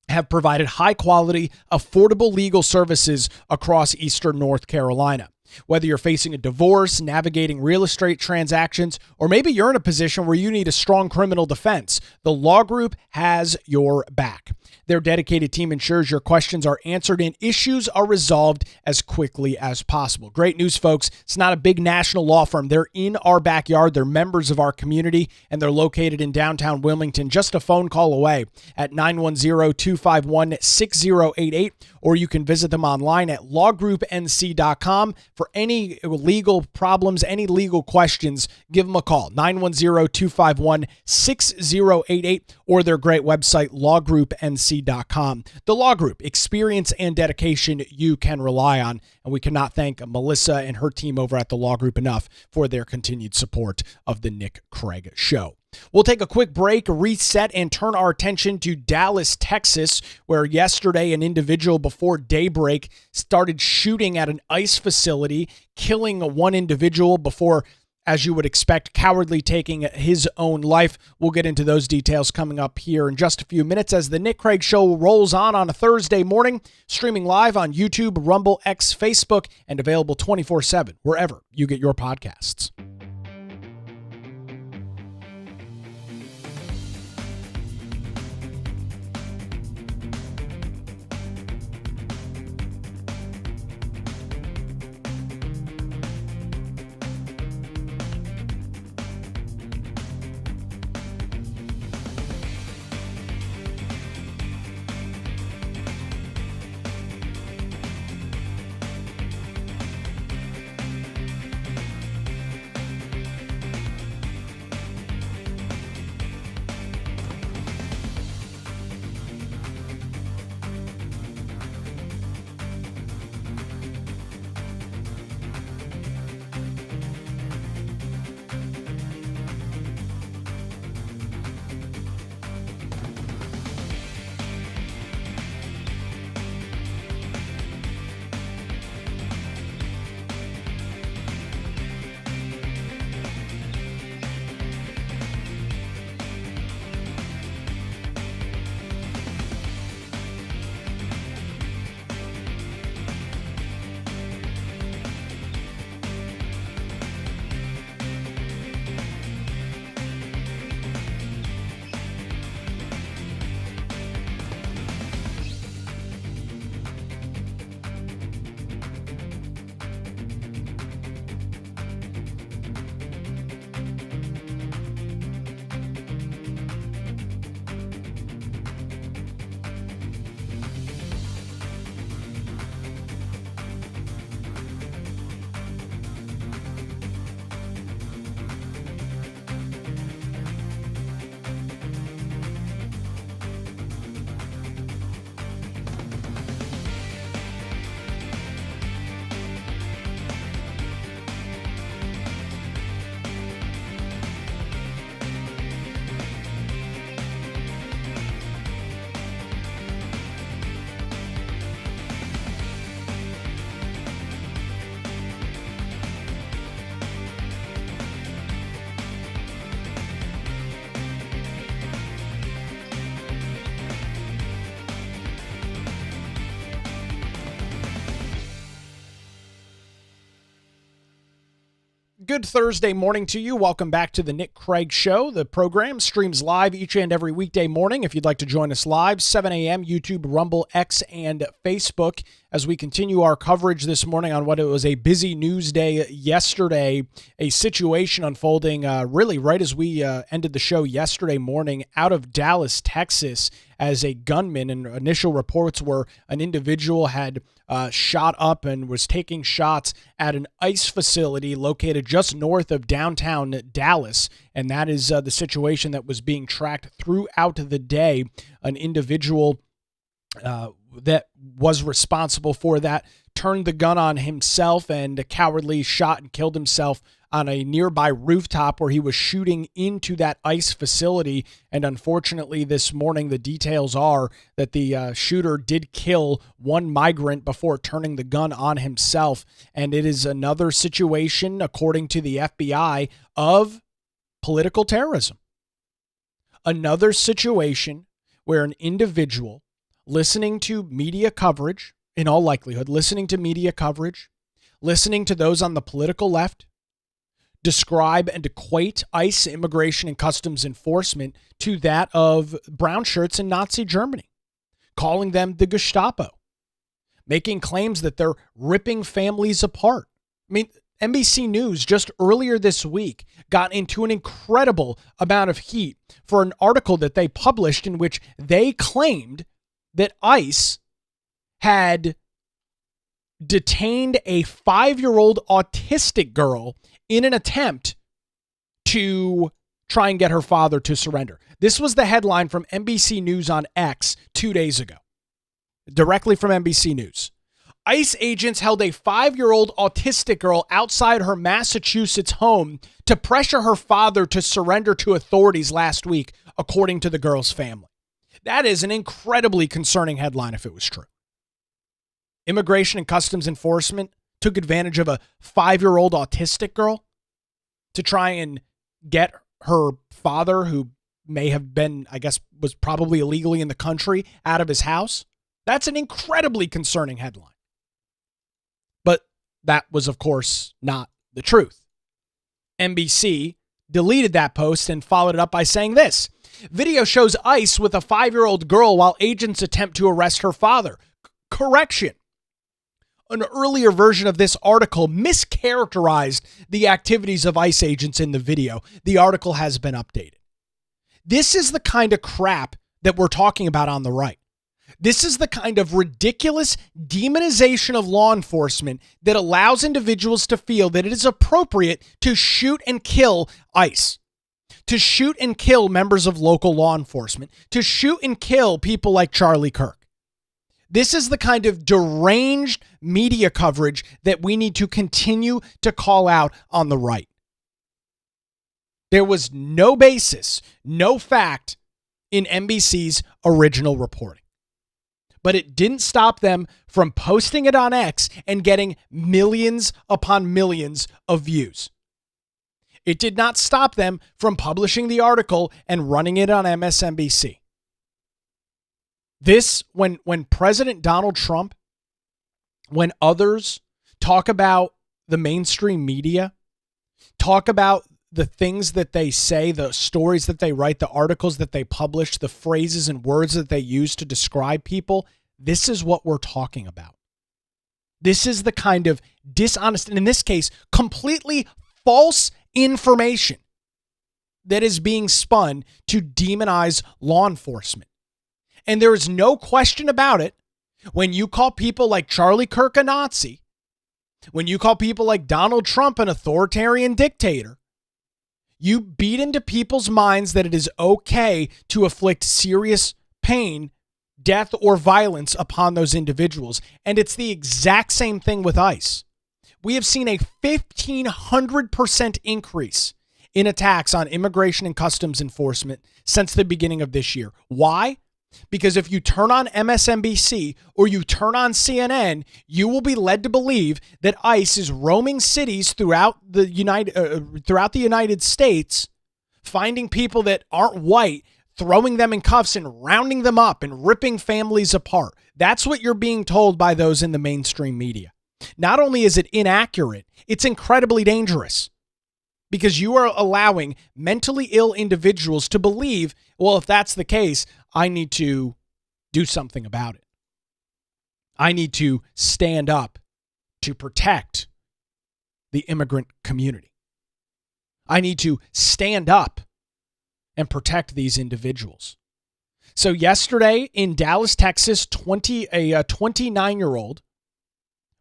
have provided high-quality, affordable legal services across Eastern North Carolina. Whether you're facing a divorce, navigating real estate transactions, or maybe you're in a position where you need a strong criminal defense, the Law Group has your back. Their dedicated team ensures your questions are answered and issues are resolved as quickly as possible. Great news, folks. It's not a big national law firm. They're in our backyard. They're members of our community, and they're located in downtown Wilmington, just a phone call away at 910-251-6088, or you can visit them online at lawgroupnc.com. For any legal problems, any legal questions, give them a call, 910-251-6088, or their great website, lawgroupnc.com. The Law Group, experience and dedication you can rely on, and we cannot thank Melissa and her team over at the Law Group enough for their continued support of the Nick Craig Show. We'll take a quick break, reset, and turn our attention to Dallas, Texas, where yesterday an individual before daybreak started shooting at an ICE facility, killing one individual before, as you would expect, cowardly taking his own life. We'll get into those details coming up here in just a few minutes as the Nick Craig Show rolls on a Thursday morning, streaming live on YouTube, Rumble, X, Facebook, and available 24/7 wherever you get your podcasts. Good Thursday morning to you. Welcome back to the Nick Craig Show. The program streams live each and every weekday morning. If you'd like to join us live, 7 a.m., YouTube, Rumble, X, and Facebook, as we continue our coverage this morning on what it was a busy news day yesterday, a situation unfolding really right as we ended the show yesterday morning out of Dallas, Texas, as a gunman, and initial reports were an individual had shot up and was taking shots at an ICE facility located just north of downtown Dallas. And that is the situation that was being tracked throughout the day. An individual that was responsible for that turned the gun on himself and cowardly shot and killed himself on a nearby rooftop where he was shooting into that ICE facility. And unfortunately, this morning, the details are that the shooter did kill one migrant before turning the gun on himself. And it is another situation, according to the FBI, of political terrorism. Another situation where an individual listening to media coverage, in all likelihood, listening to media coverage, listening to those on the political left, describe and equate ICE, Immigration and Customs Enforcement, to that of brown shirts in Nazi Germany, calling them the Gestapo, making claims that they're ripping families apart. I mean, NBC News just earlier this week got into an incredible amount of heat for an article that they published in which they claimed that ICE had detained a 5-year-old autistic girl in an attempt to try and get her father to surrender. This was the headline from NBC News on X 2 days ago, directly from NBC News. ICE agents held a 5-year-old autistic girl outside her Massachusetts home to pressure her father to surrender to authorities last week, according to the girl's family. That is an incredibly concerning headline if it was true. Immigration and Customs Enforcement took advantage of a 5-year-old autistic girl to try and get her father, who may have been, I guess, was probably illegally in the country, out of his house. That's an incredibly concerning headline. But that was, of course, not the truth. NBC deleted that post and followed it up by saying this: video shows ICE with a 5-year-old girl while agents attempt to arrest her father. Correction. An earlier version of this article mischaracterized the activities of ICE agents in the video. The article has been updated. This is the kind of crap that we're talking about on the right. This is the kind of ridiculous demonization of law enforcement that allows individuals to feel that it is appropriate to shoot and kill ICE, to shoot and kill members of local law enforcement, to shoot and kill people like Charlie Kirk. This is the kind of deranged media coverage that we need to continue to call out on the right. There was no basis, no fact in NBC's original reporting. But it didn't stop them from posting it on X and getting millions upon millions of views. It did not stop them from publishing the article and running it on MSNBC. This, when President Donald Trump, when others talk about the mainstream media, talk about the things that they say, the stories that they write, the articles that they publish, the phrases and words that they use to describe people, this is what we're talking about. This is the kind of dishonest, and in this case, completely false information that is being spun to demonize law enforcement. And there is no question about it. When you call people like Charlie Kirk a Nazi, when you call people like Donald Trump an authoritarian dictator, you beat into people's minds that it is okay to inflict serious pain, death, or violence upon those individuals. And it's the exact same thing with ICE. We have seen a 1,500% increase in attacks on Immigration and Customs Enforcement since the beginning of this year. Why? Because if you turn on MSNBC or you turn on CNN, you will be led to believe that ICE is roaming cities throughout the United States, finding people that aren't white, throwing them in cuffs and rounding them up and ripping families apart. That's what you're being told by those in the mainstream media. Not only is it inaccurate, it's incredibly dangerous. because you are allowing mentally ill individuals to believe, well, if that's the case, I need to do something about it. I need to stand up to protect the immigrant community. I need to stand up and protect these individuals. So yesterday in Dallas, Texas, a 29-year-old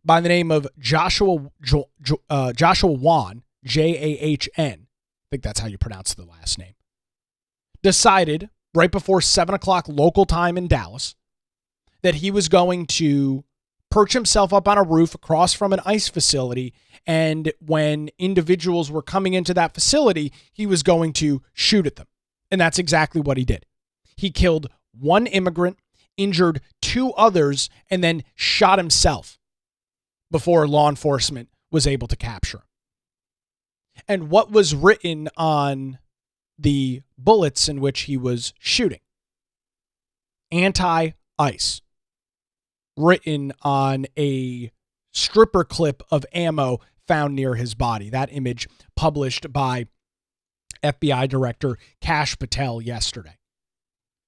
by the name of Joshua Wan, Jahn, I think that's how you pronounce the last name, decided right before 7 o'clock local time in Dallas that he was going to perch himself up on a roof across from an ICE facility, and when individuals were coming into that facility, he was going to shoot at them. And that's exactly what he did. He killed one immigrant, injured two others, and then shot himself before law enforcement was able to capture him. And what was written on the bullets in which he was shooting? Anti-ICE. Written on a stripper clip of ammo found near his body. That image published by FBI Director Kash Patel yesterday,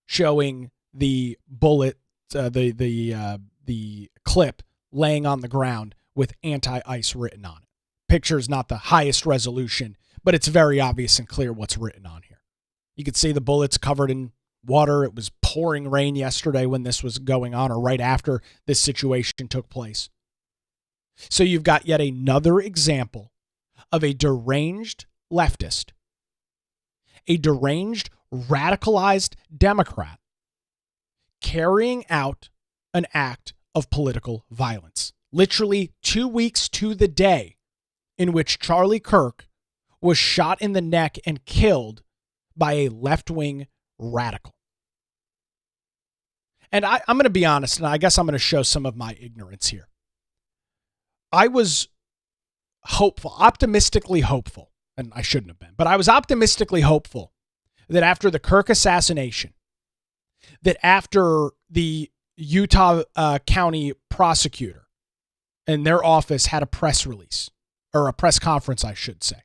showing the bullet, the clip laying on the ground with anti-ICE written on it. Picture's not the highest resolution, but it's very obvious and clear what's written on here. You could see the bullets covered in water. It was pouring rain yesterday when this was going on, or right after this situation took place. So you've got yet another example of a deranged leftist, a deranged, radicalized Democrat carrying out an act of political violence. Literally 2 weeks to the day in which Charlie Kirk was shot in the neck and killed by a left-wing radical. And I'm going to be honest, and I guess I'm going to show some of my ignorance here. I was hopeful, optimistically hopeful, and I shouldn't have been, but I was optimistically hopeful that after the Kirk assassination, that after the Utah County prosecutor and their office had a press release, or a press conference, I should say,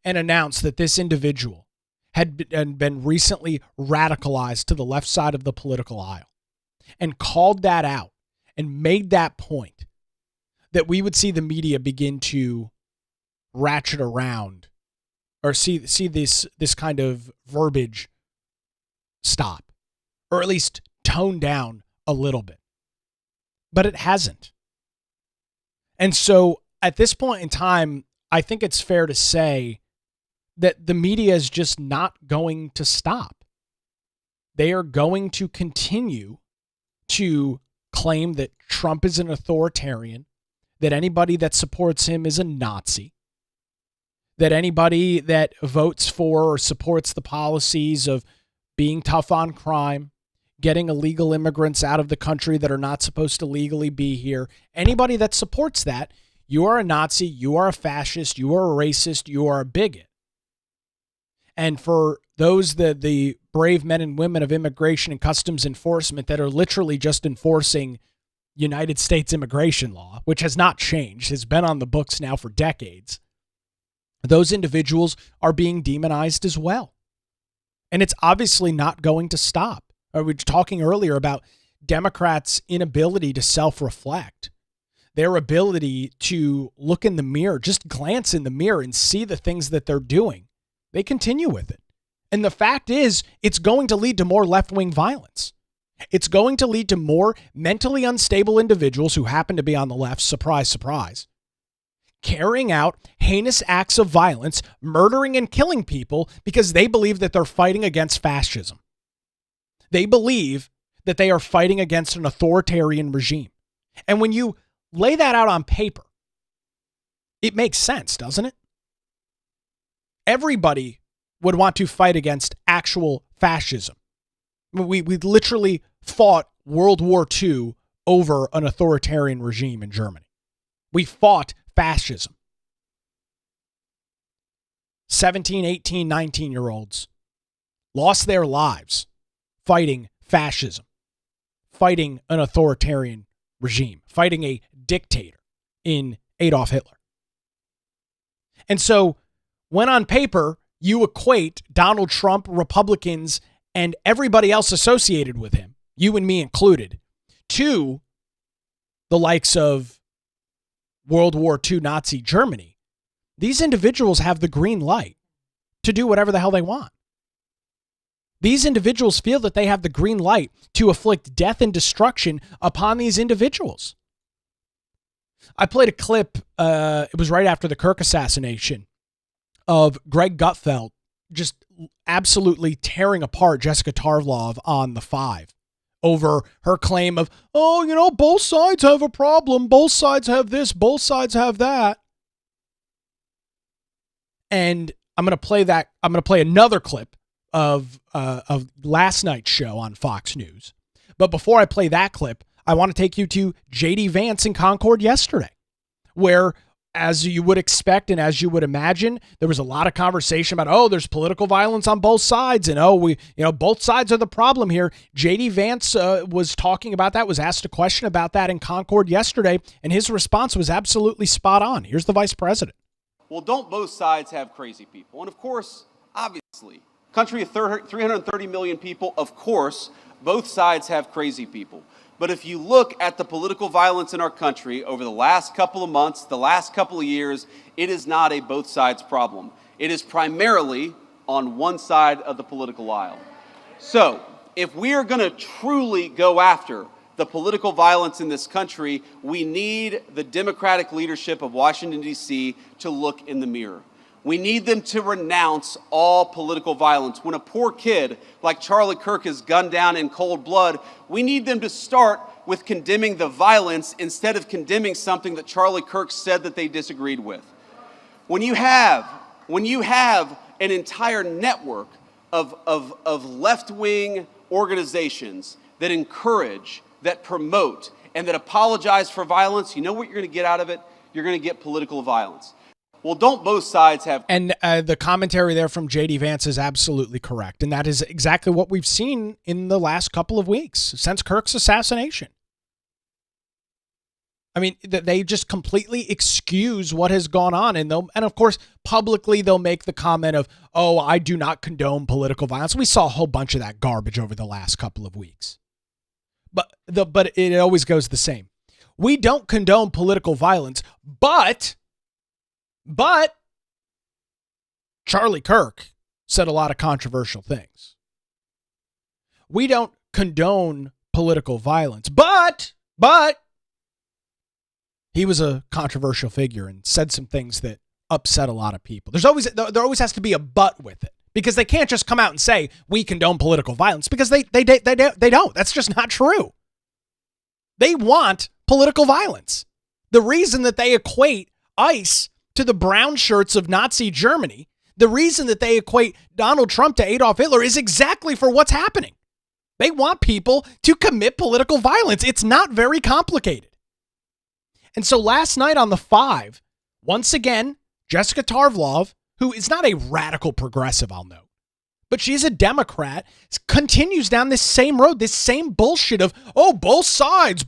and announced that this individual had been recently radicalized to the left side of the political aisle, and called that out and made that point, that we would see the media begin to ratchet around, or see this kind of verbiage stop, or at least tone down a little bit. But it hasn't. And so at this point in time, I think it's fair to say that the media is just not going to stop. They are going to continue to claim that Trump is an authoritarian, that anybody that supports him is a Nazi, that anybody that votes for or supports the policies of being tough on crime, getting illegal immigrants out of the country that are not supposed to legally be here, anybody that supports that, you are a Nazi, you are a fascist, you are a racist, you are a bigot. And for those, the brave men and women of immigration and customs enforcement that are literally just enforcing United States immigration law, which has not changed, has been on the books now for decades, those individuals are being demonized as well. And it's obviously not going to stop. We were talking earlier about Democrats' inability to self-reflect, their ability to look in the mirror, just glance in the mirror and see the things that they're doing. They continue with it. And the fact is, it's going to lead to more left-wing violence. It's going to lead to more mentally unstable individuals who happen to be on the left, surprise, surprise, carrying out heinous acts of violence, murdering and killing people because they believe that they're fighting against fascism. They believe that they are fighting against an authoritarian regime. And when you lay that out on paper, it makes sense, doesn't it? Everybody would want to fight against actual fascism. We literally fought World War II over an authoritarian regime in Germany. We fought fascism. 17, 18, 19-year-olds lost their lives fighting fascism, fighting an authoritarian regime, fighting a dictator in Adolf Hitler. And so when on paper you equate Donald Trump, Republicans, and everybody else associated with him, you and me included, to the likes of World War II Nazi Germany, these individuals have the green light to do whatever the hell they want. These individuals feel that they have the green light to afflict death and destruction upon these individuals. I played a clip, it was right after the Kirk assassination, of Greg Gutfeld just absolutely tearing apart Jessica Tarlov on the 5 over her claim of, oh, you know, both sides have a problem. Both sides have this. Both sides have that. And I'm going to play that. I'm going to play another clip of last night's show on Fox News. But before I play that clip, I want to take you to JD Vance in Concord yesterday, where, as you would expect and as you would imagine, there was a lot of conversation about, oh, there's political violence on both sides, and both sides are the problem here. JD Vance was talking about that, was asked a question about that in Concord yesterday, and his response was absolutely spot on. Here's the vice president. Well, don't both sides have crazy people? And of course, obviously, country of 330 million people, of course, both sides have crazy people. But if you look at the political violence in our country over the last couple of months, the last couple of years, it is not a both sides problem. It is primarily on one side of the political aisle. So if we are going to truly go after the political violence in this country, we need the Democratic leadership of Washington, D.C. to look in the mirror. We need them to renounce all political violence. When a poor kid like Charlie Kirk is gunned down in cold blood, we need them to start with condemning the violence instead of condemning something that Charlie Kirk said that they disagreed with. When you have an entire network of left-wing organizations that encourage, that promote, and that apologize for violence, you know what you're going to get out of it? You're going to get political violence. Well, don't both sides have... And the commentary there from JD Vance is absolutely correct. And that is exactly what we've seen in the last couple of weeks since Kirk's assassination. I mean, they just completely excuse what has gone on. And of course, publicly, they'll make the comment of, oh, I do not condone political violence. We saw a whole bunch of that garbage over the last couple of weeks. But it always goes the same. We don't condone political violence, but Charlie Kirk said a lot of controversial things. We don't condone political violence, but he was a controversial figure and said some things that upset a lot of people. There always has to be a but with it, because they can't just come out and say we condone political violence, because they don't. That's just not true. They want political violence. The reason that they equate ICE to the brown shirts of Nazi Germany, the reason that they equate Donald Trump to Adolf Hitler is exactly for what's happening. They want people to commit political violence. It's not very complicated. And so last night on the 5, once again, Jessica Tarlov, who is not a radical progressive, I'll note, but she's a Democrat, continues down this same road, this same bullshit of, oh, both sides.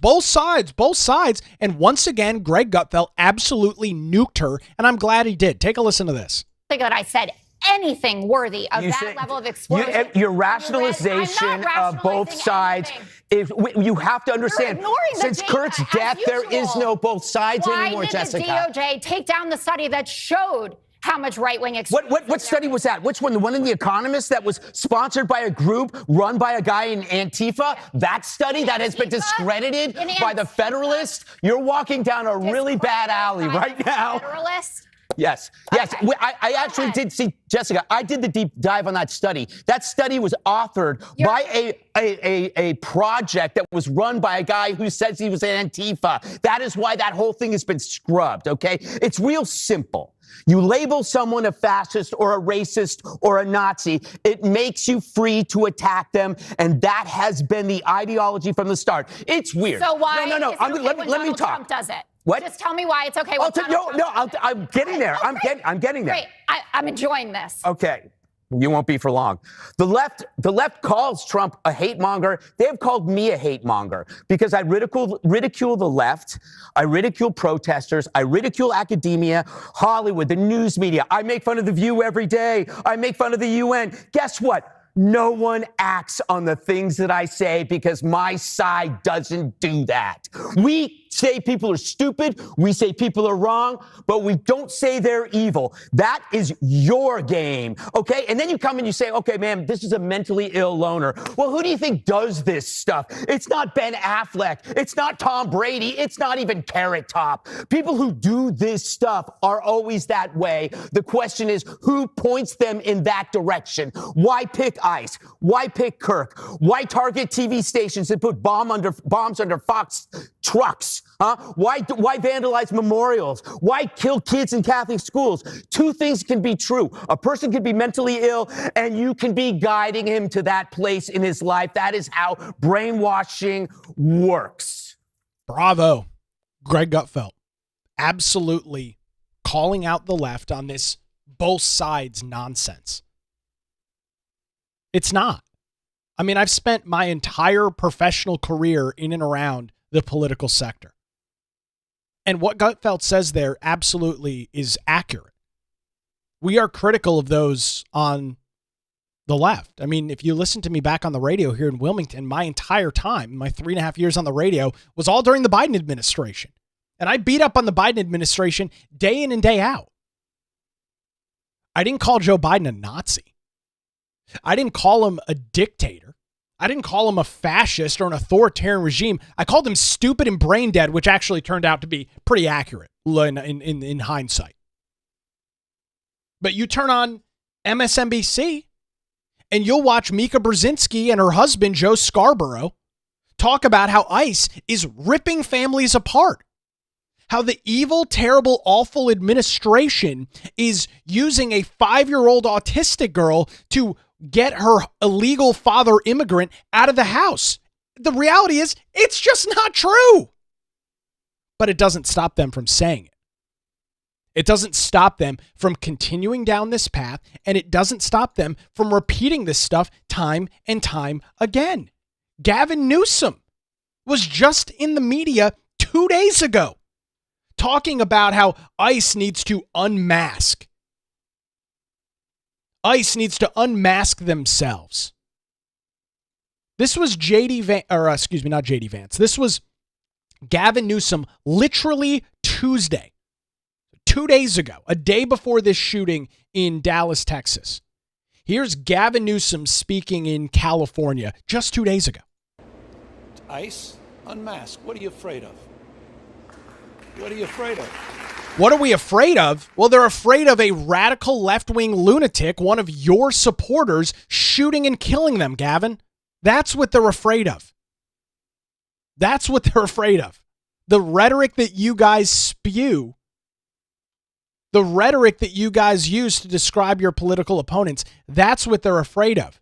And once again, Greg Gutfeld absolutely nuked her, and I'm glad he did. Take a listen to this. I think that I said anything worthy of level of explosion. Your rationalization of both sides, you have to understand, since Kurt's death, there is no both sides anymore, Jessica. Why did the DOJ take down the study that showed how much right-wing extremism? What study was that? Which one? The one in The Economist that was sponsored by a group run by a guy in Antifa? That study that has been discredited by the Federalists? You're walking down a really bad alley right now. Federalists? Yes. I actually did see, Jessica, I did the deep dive on that study. That study was authored by a project that was run by a guy who says he was an Antifa. That is why that whole thing has been scrubbed, okay? It's real simple. You label someone a fascist or a racist or a Nazi, it makes you free to attack them, and that has been the ideology from the start. It's weird. So why? No. Let me talk. Trump does it. What? Just tell me why it's okay. I'm getting there. I'm getting there. Great. I'm enjoying this. Okay. You won't be for long. The left calls Trump a hate monger. They have called me a hate monger because I ridicule the left. I ridicule protesters. I ridicule academia, Hollywood, the news media. I make fun of The View every day. I make fun of the UN. Guess what? No one acts on the things that I say because my side doesn't do that. We say people are stupid. We say people are wrong, but we don't say they're evil. That is your game, okay? And then you come and you say, okay, man, this is a mentally ill loner. Well, who do you think does this stuff? It's not Ben Affleck. It's not Tom Brady. It's not even Carrot Top. People who do this stuff are always that way. The question is, who points them in that direction? Why pick ICE? Why pick Kirk? Why target TV stations and put bombs under Fox trucks? Why vandalize memorials? Why kill kids in Catholic schools? Two things can be true. A person can be mentally ill, and you can be guiding him to that place in his life. That is how brainwashing works. Bravo, Greg Gutfeld. Absolutely calling out the left on this both sides nonsense. It's not. I mean, I've spent my entire professional career in and around the political sector. And what Gutfeld says there absolutely is accurate. We are critical of those on the left. I mean, if you listen to me back on the radio here in Wilmington, my entire time, my 3.5 years on the radio, was all during the Biden administration. And I beat up on the Biden administration day in and day out. I didn't call Joe Biden a Nazi. I didn't call him a dictator. I didn't call him a fascist or an authoritarian regime. I called him stupid and brain dead, which actually turned out to be pretty accurate in hindsight. But you turn on MSNBC and you'll watch Mika Brzezinski and her husband, Joe Scarborough, talk about how ICE is ripping families apart. How the evil, terrible, awful administration is using a 5-year-old autistic girl to get her illegal father immigrant out of the house. The reality is, it's just not true. But it doesn't stop them from saying it. It doesn't stop them from continuing down this path, and it doesn't stop them from repeating this stuff time and time again. Gavin Newsom was just in the media 2 days ago talking about how ICE needs to unmask. ICE needs to unmask themselves. This was not JD Vance. This was Gavin Newsom literally Tuesday, 2 days ago, a day before this shooting in Dallas, Texas. Here's Gavin Newsom speaking in California just 2 days ago. ICE, unmask. What are you afraid of? What are you afraid of? What are we afraid of? Well, they're afraid of a radical left-wing lunatic, one of your supporters, shooting and killing them, Gavin. That's what they're afraid of. That's what they're afraid of. The rhetoric that you guys spew, the rhetoric that you guys use to describe your political opponents, that's what they're afraid of.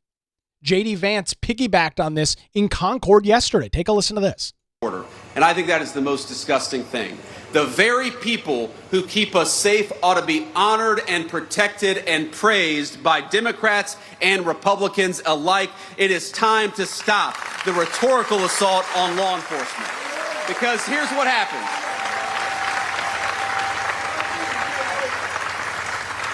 JD Vance piggybacked on this in Concord yesterday. Take a listen to this. And I think that is the most disgusting thing. The very people who keep us safe ought to be honored and protected and praised by Democrats and Republicans alike. It is time to stop the rhetorical assault on law enforcement. Because here's what happens.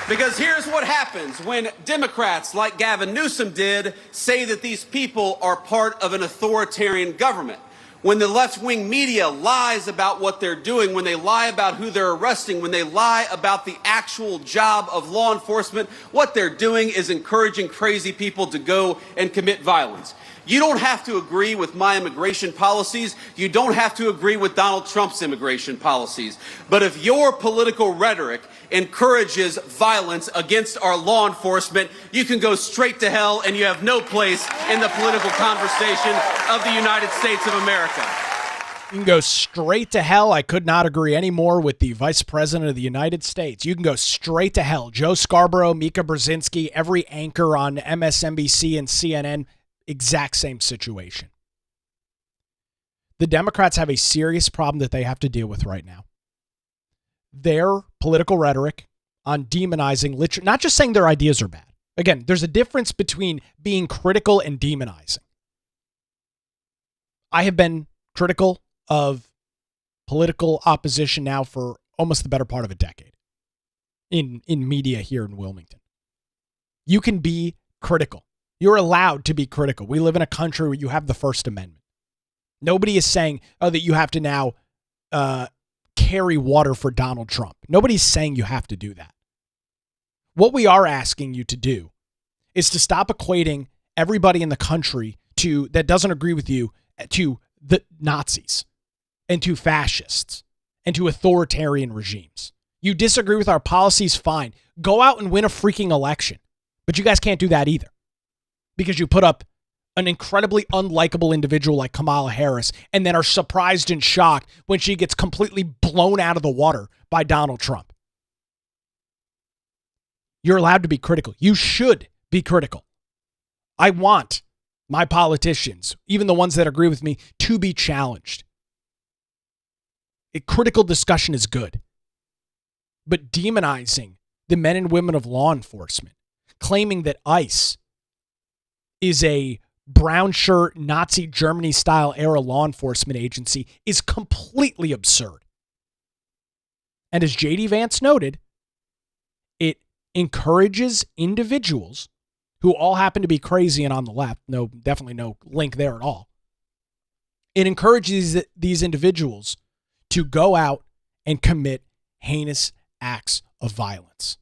Because here's what happens when Democrats like Gavin Newsom did say that these people are part of an authoritarian government. When the left-wing media lies about what they're doing, when they lie about who they're arresting, when they lie about the actual job of law enforcement, what they're doing is encouraging crazy people to go and commit violence. You don't have to agree with my immigration policies. You don't have to agree with Donald Trump's immigration policies. But if your political rhetoric encourages violence against our law enforcement, you can go straight to hell, and you have no place in the political conversation of the United States of America. You can go straight to hell. I could not agree any more with the Vice President of the United States. You can go straight to hell. Joe Scarborough, Mika Brzezinski, every anchor on MSNBC and CNN, exact same situation. The Democrats have a serious problem that they have to deal with right now. Their political rhetoric on demonizing, not just saying their ideas are bad. Again, there's a difference between being critical and demonizing. I have been critical of political opposition now for almost the better part of a decade in media here in Wilmington. You can be critical. You're allowed to be critical. We live in a country where you have the First Amendment. Nobody is saying, that you have to now carry water for Donald Trump. Nobody's saying you have to do that. What we are asking you to do is to stop equating everybody in the country that doesn't agree with you to the Nazis and to fascists and to authoritarian regimes. You disagree with our policies, fine. Go out and win a freaking election. But you guys can't do that either because you put up an incredibly unlikable individual like Kamala Harris and then are surprised and shocked when she gets completely blown out of the water by Donald Trump. You're allowed to be critical. You should be critical. I want my politicians, even the ones that agree with me, to be challenged. A critical discussion is good. But demonizing the men and women of law enforcement, claiming that ICE is a brown shirt Nazi Germany style era law enforcement agency is completely absurd. And as JD Vance noted, it encourages individuals who all happen to be crazy and on the left. No, definitely no link there at all. It encourages these individuals to go out and commit heinous acts of violence.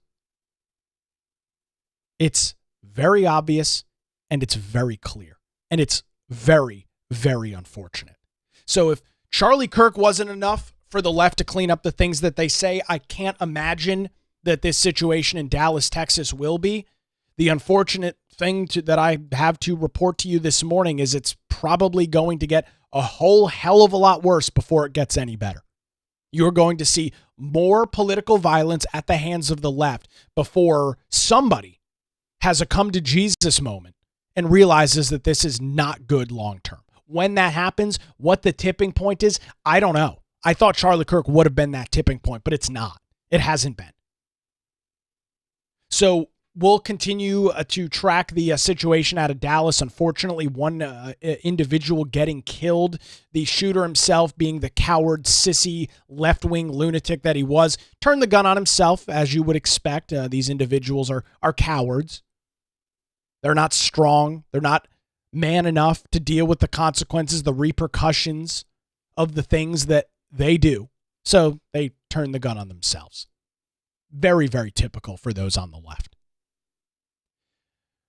It's very obvious and it's very clear. And it's very, very unfortunate. So if Charlie Kirk wasn't enough for the left to clean up the things that they say, I can't imagine that this situation in Dallas, Texas will be. The unfortunate thing that I have to report to you this morning is it's probably going to get a whole hell of a lot worse before it gets any better. You're going to see more political violence at the hands of the left before somebody has a come to Jesus moment and realizes that this is not good long term. When that happens, what the tipping point is, I don't know. I thought Charlie Kirk would have been that tipping point, but it's not. It hasn't been. So we'll continue to track the situation out of Dallas. Unfortunately, one individual getting killed, the shooter himself being the coward, sissy, left-wing lunatic that he was, turned the gun on himself, as you would expect. These individuals are cowards. They're not strong. They're not man enough to deal with the consequences, the repercussions of the things that they do. So they turn the gun on themselves. Very, very typical for those on the left.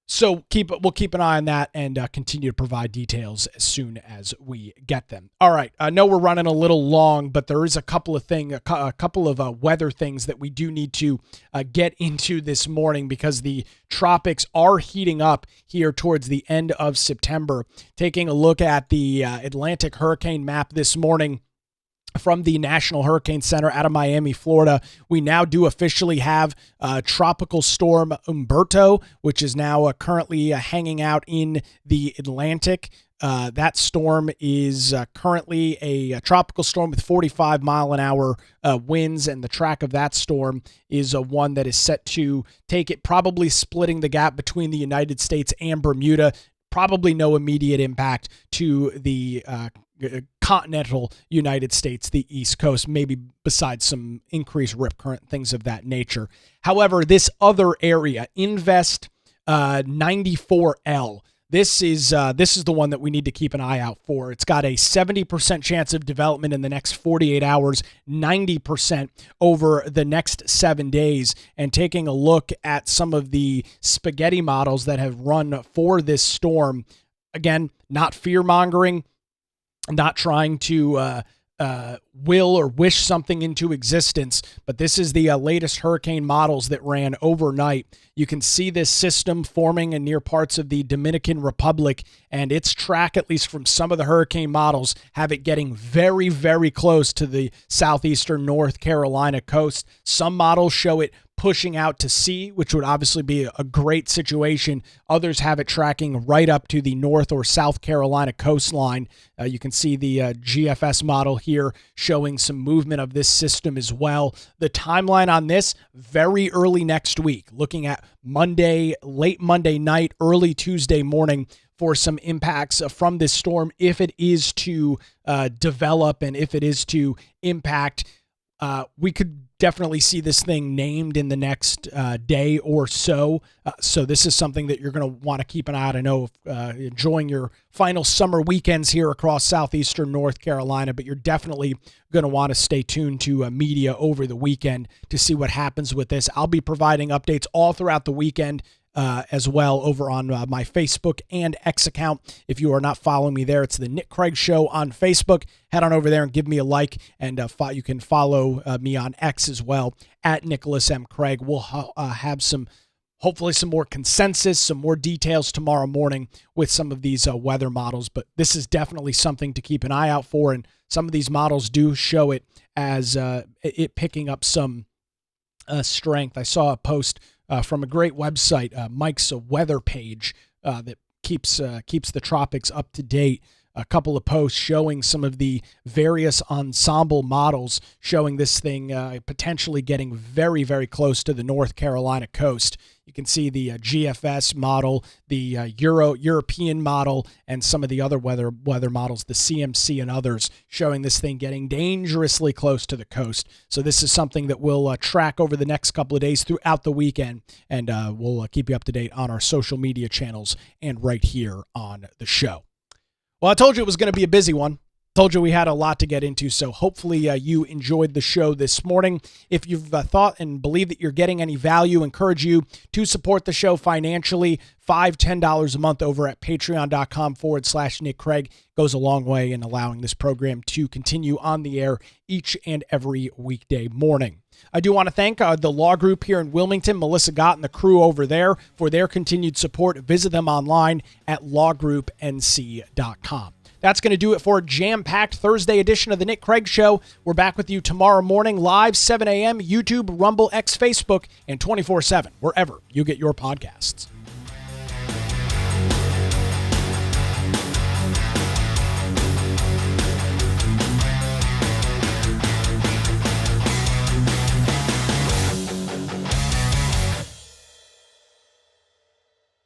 So we'll keep an eye on that and continue to provide details as soon as we get them. All right, I know we're running a little long, but there is a couple of weather things that we do need to get into this morning because the tropics are heating up here towards the end of September. Taking a look at the Atlantic hurricane map this morning from the National Hurricane Center out of Miami, Florida, we now do officially have Tropical Storm Umberto, which is now currently hanging out in the Atlantic. That storm is currently a tropical storm with 45 mile an hour winds, and the track of that storm is one that is set to take it, probably splitting the gap between the United States and Bermuda. Probably no immediate impact to the continental United States, the East Coast, maybe besides some increased rip current, things of that nature. However, this other area, Invest 94L, this is the one that we need to keep an eye out for. It's got a 70% chance of development in the next 48 hours, 90% over the next 7 days. And taking a look at some of the spaghetti models that have run for this storm, again, not fear-mongering, not trying to will or wish something into existence, but this is the latest hurricane models that ran overnight. You can see this system forming in near parts of the Dominican Republic, and its track, at least from some of the hurricane models, have it getting very, very close to the southeastern North Carolina coast. Some models show it pushing out to sea, which would obviously be a great situation. Others have it tracking right up to the North or South Carolina coastline. You can see the GFS model here showing some movement of this system as well. The timeline on this, very early next week, looking at Monday, late Monday night, early Tuesday morning for some impacts from this storm if it is to develop and if it is to impact. We could definitely see this thing named in the next day or so. So this is something that you're going to want to keep an eye on. I know enjoying your final summer weekends here across southeastern North Carolina, but you're definitely going to want to stay tuned to media over the weekend to see what happens with this. I'll be providing updates all throughout the weekend as well over on my Facebook and X account. If you are not following me there, it's the Nick Craig Show on Facebook. Head on over there and give me a like, and you can follow me on X as well, at Nicholas M. Craig. We'll have hopefully some more consensus, some more details tomorrow morning with some of these weather models, but this is definitely something to keep an eye out for, and some of these models do show it as it picking up some strength. I saw a post from a great website, Mike's weather page that keeps the tropics up to date. A couple of posts showing some of the various ensemble models showing this thing potentially getting very, very close to the North Carolina coast. You can see the GFS model, the European model, and some of the other weather models, the CMC and others, showing this thing getting dangerously close to the coast. So this is something that we'll track over the next couple of days throughout the weekend, and we'll keep you up to date on our social media channels and right here on the show. Well, I told you it was going to be a busy one. Told you we had a lot to get into, so hopefully you enjoyed the show this morning. If you've thought and believe that you're getting any value, encourage you to support the show financially. $5, $10 a month over at patreon.com/Nick Craig goes a long way in allowing this program to continue on the air each and every weekday morning. I do want to thank the law group here in Wilmington, Melissa Gott and the crew over there for their continued support. Visit them online at lawgroupnc.com. That's going to do it for a jam-packed Thursday edition of the Nick Craig Show. We're back with you tomorrow morning, live 7 a.m., YouTube, Rumble, X, Facebook, and 24/7, wherever you get your podcasts.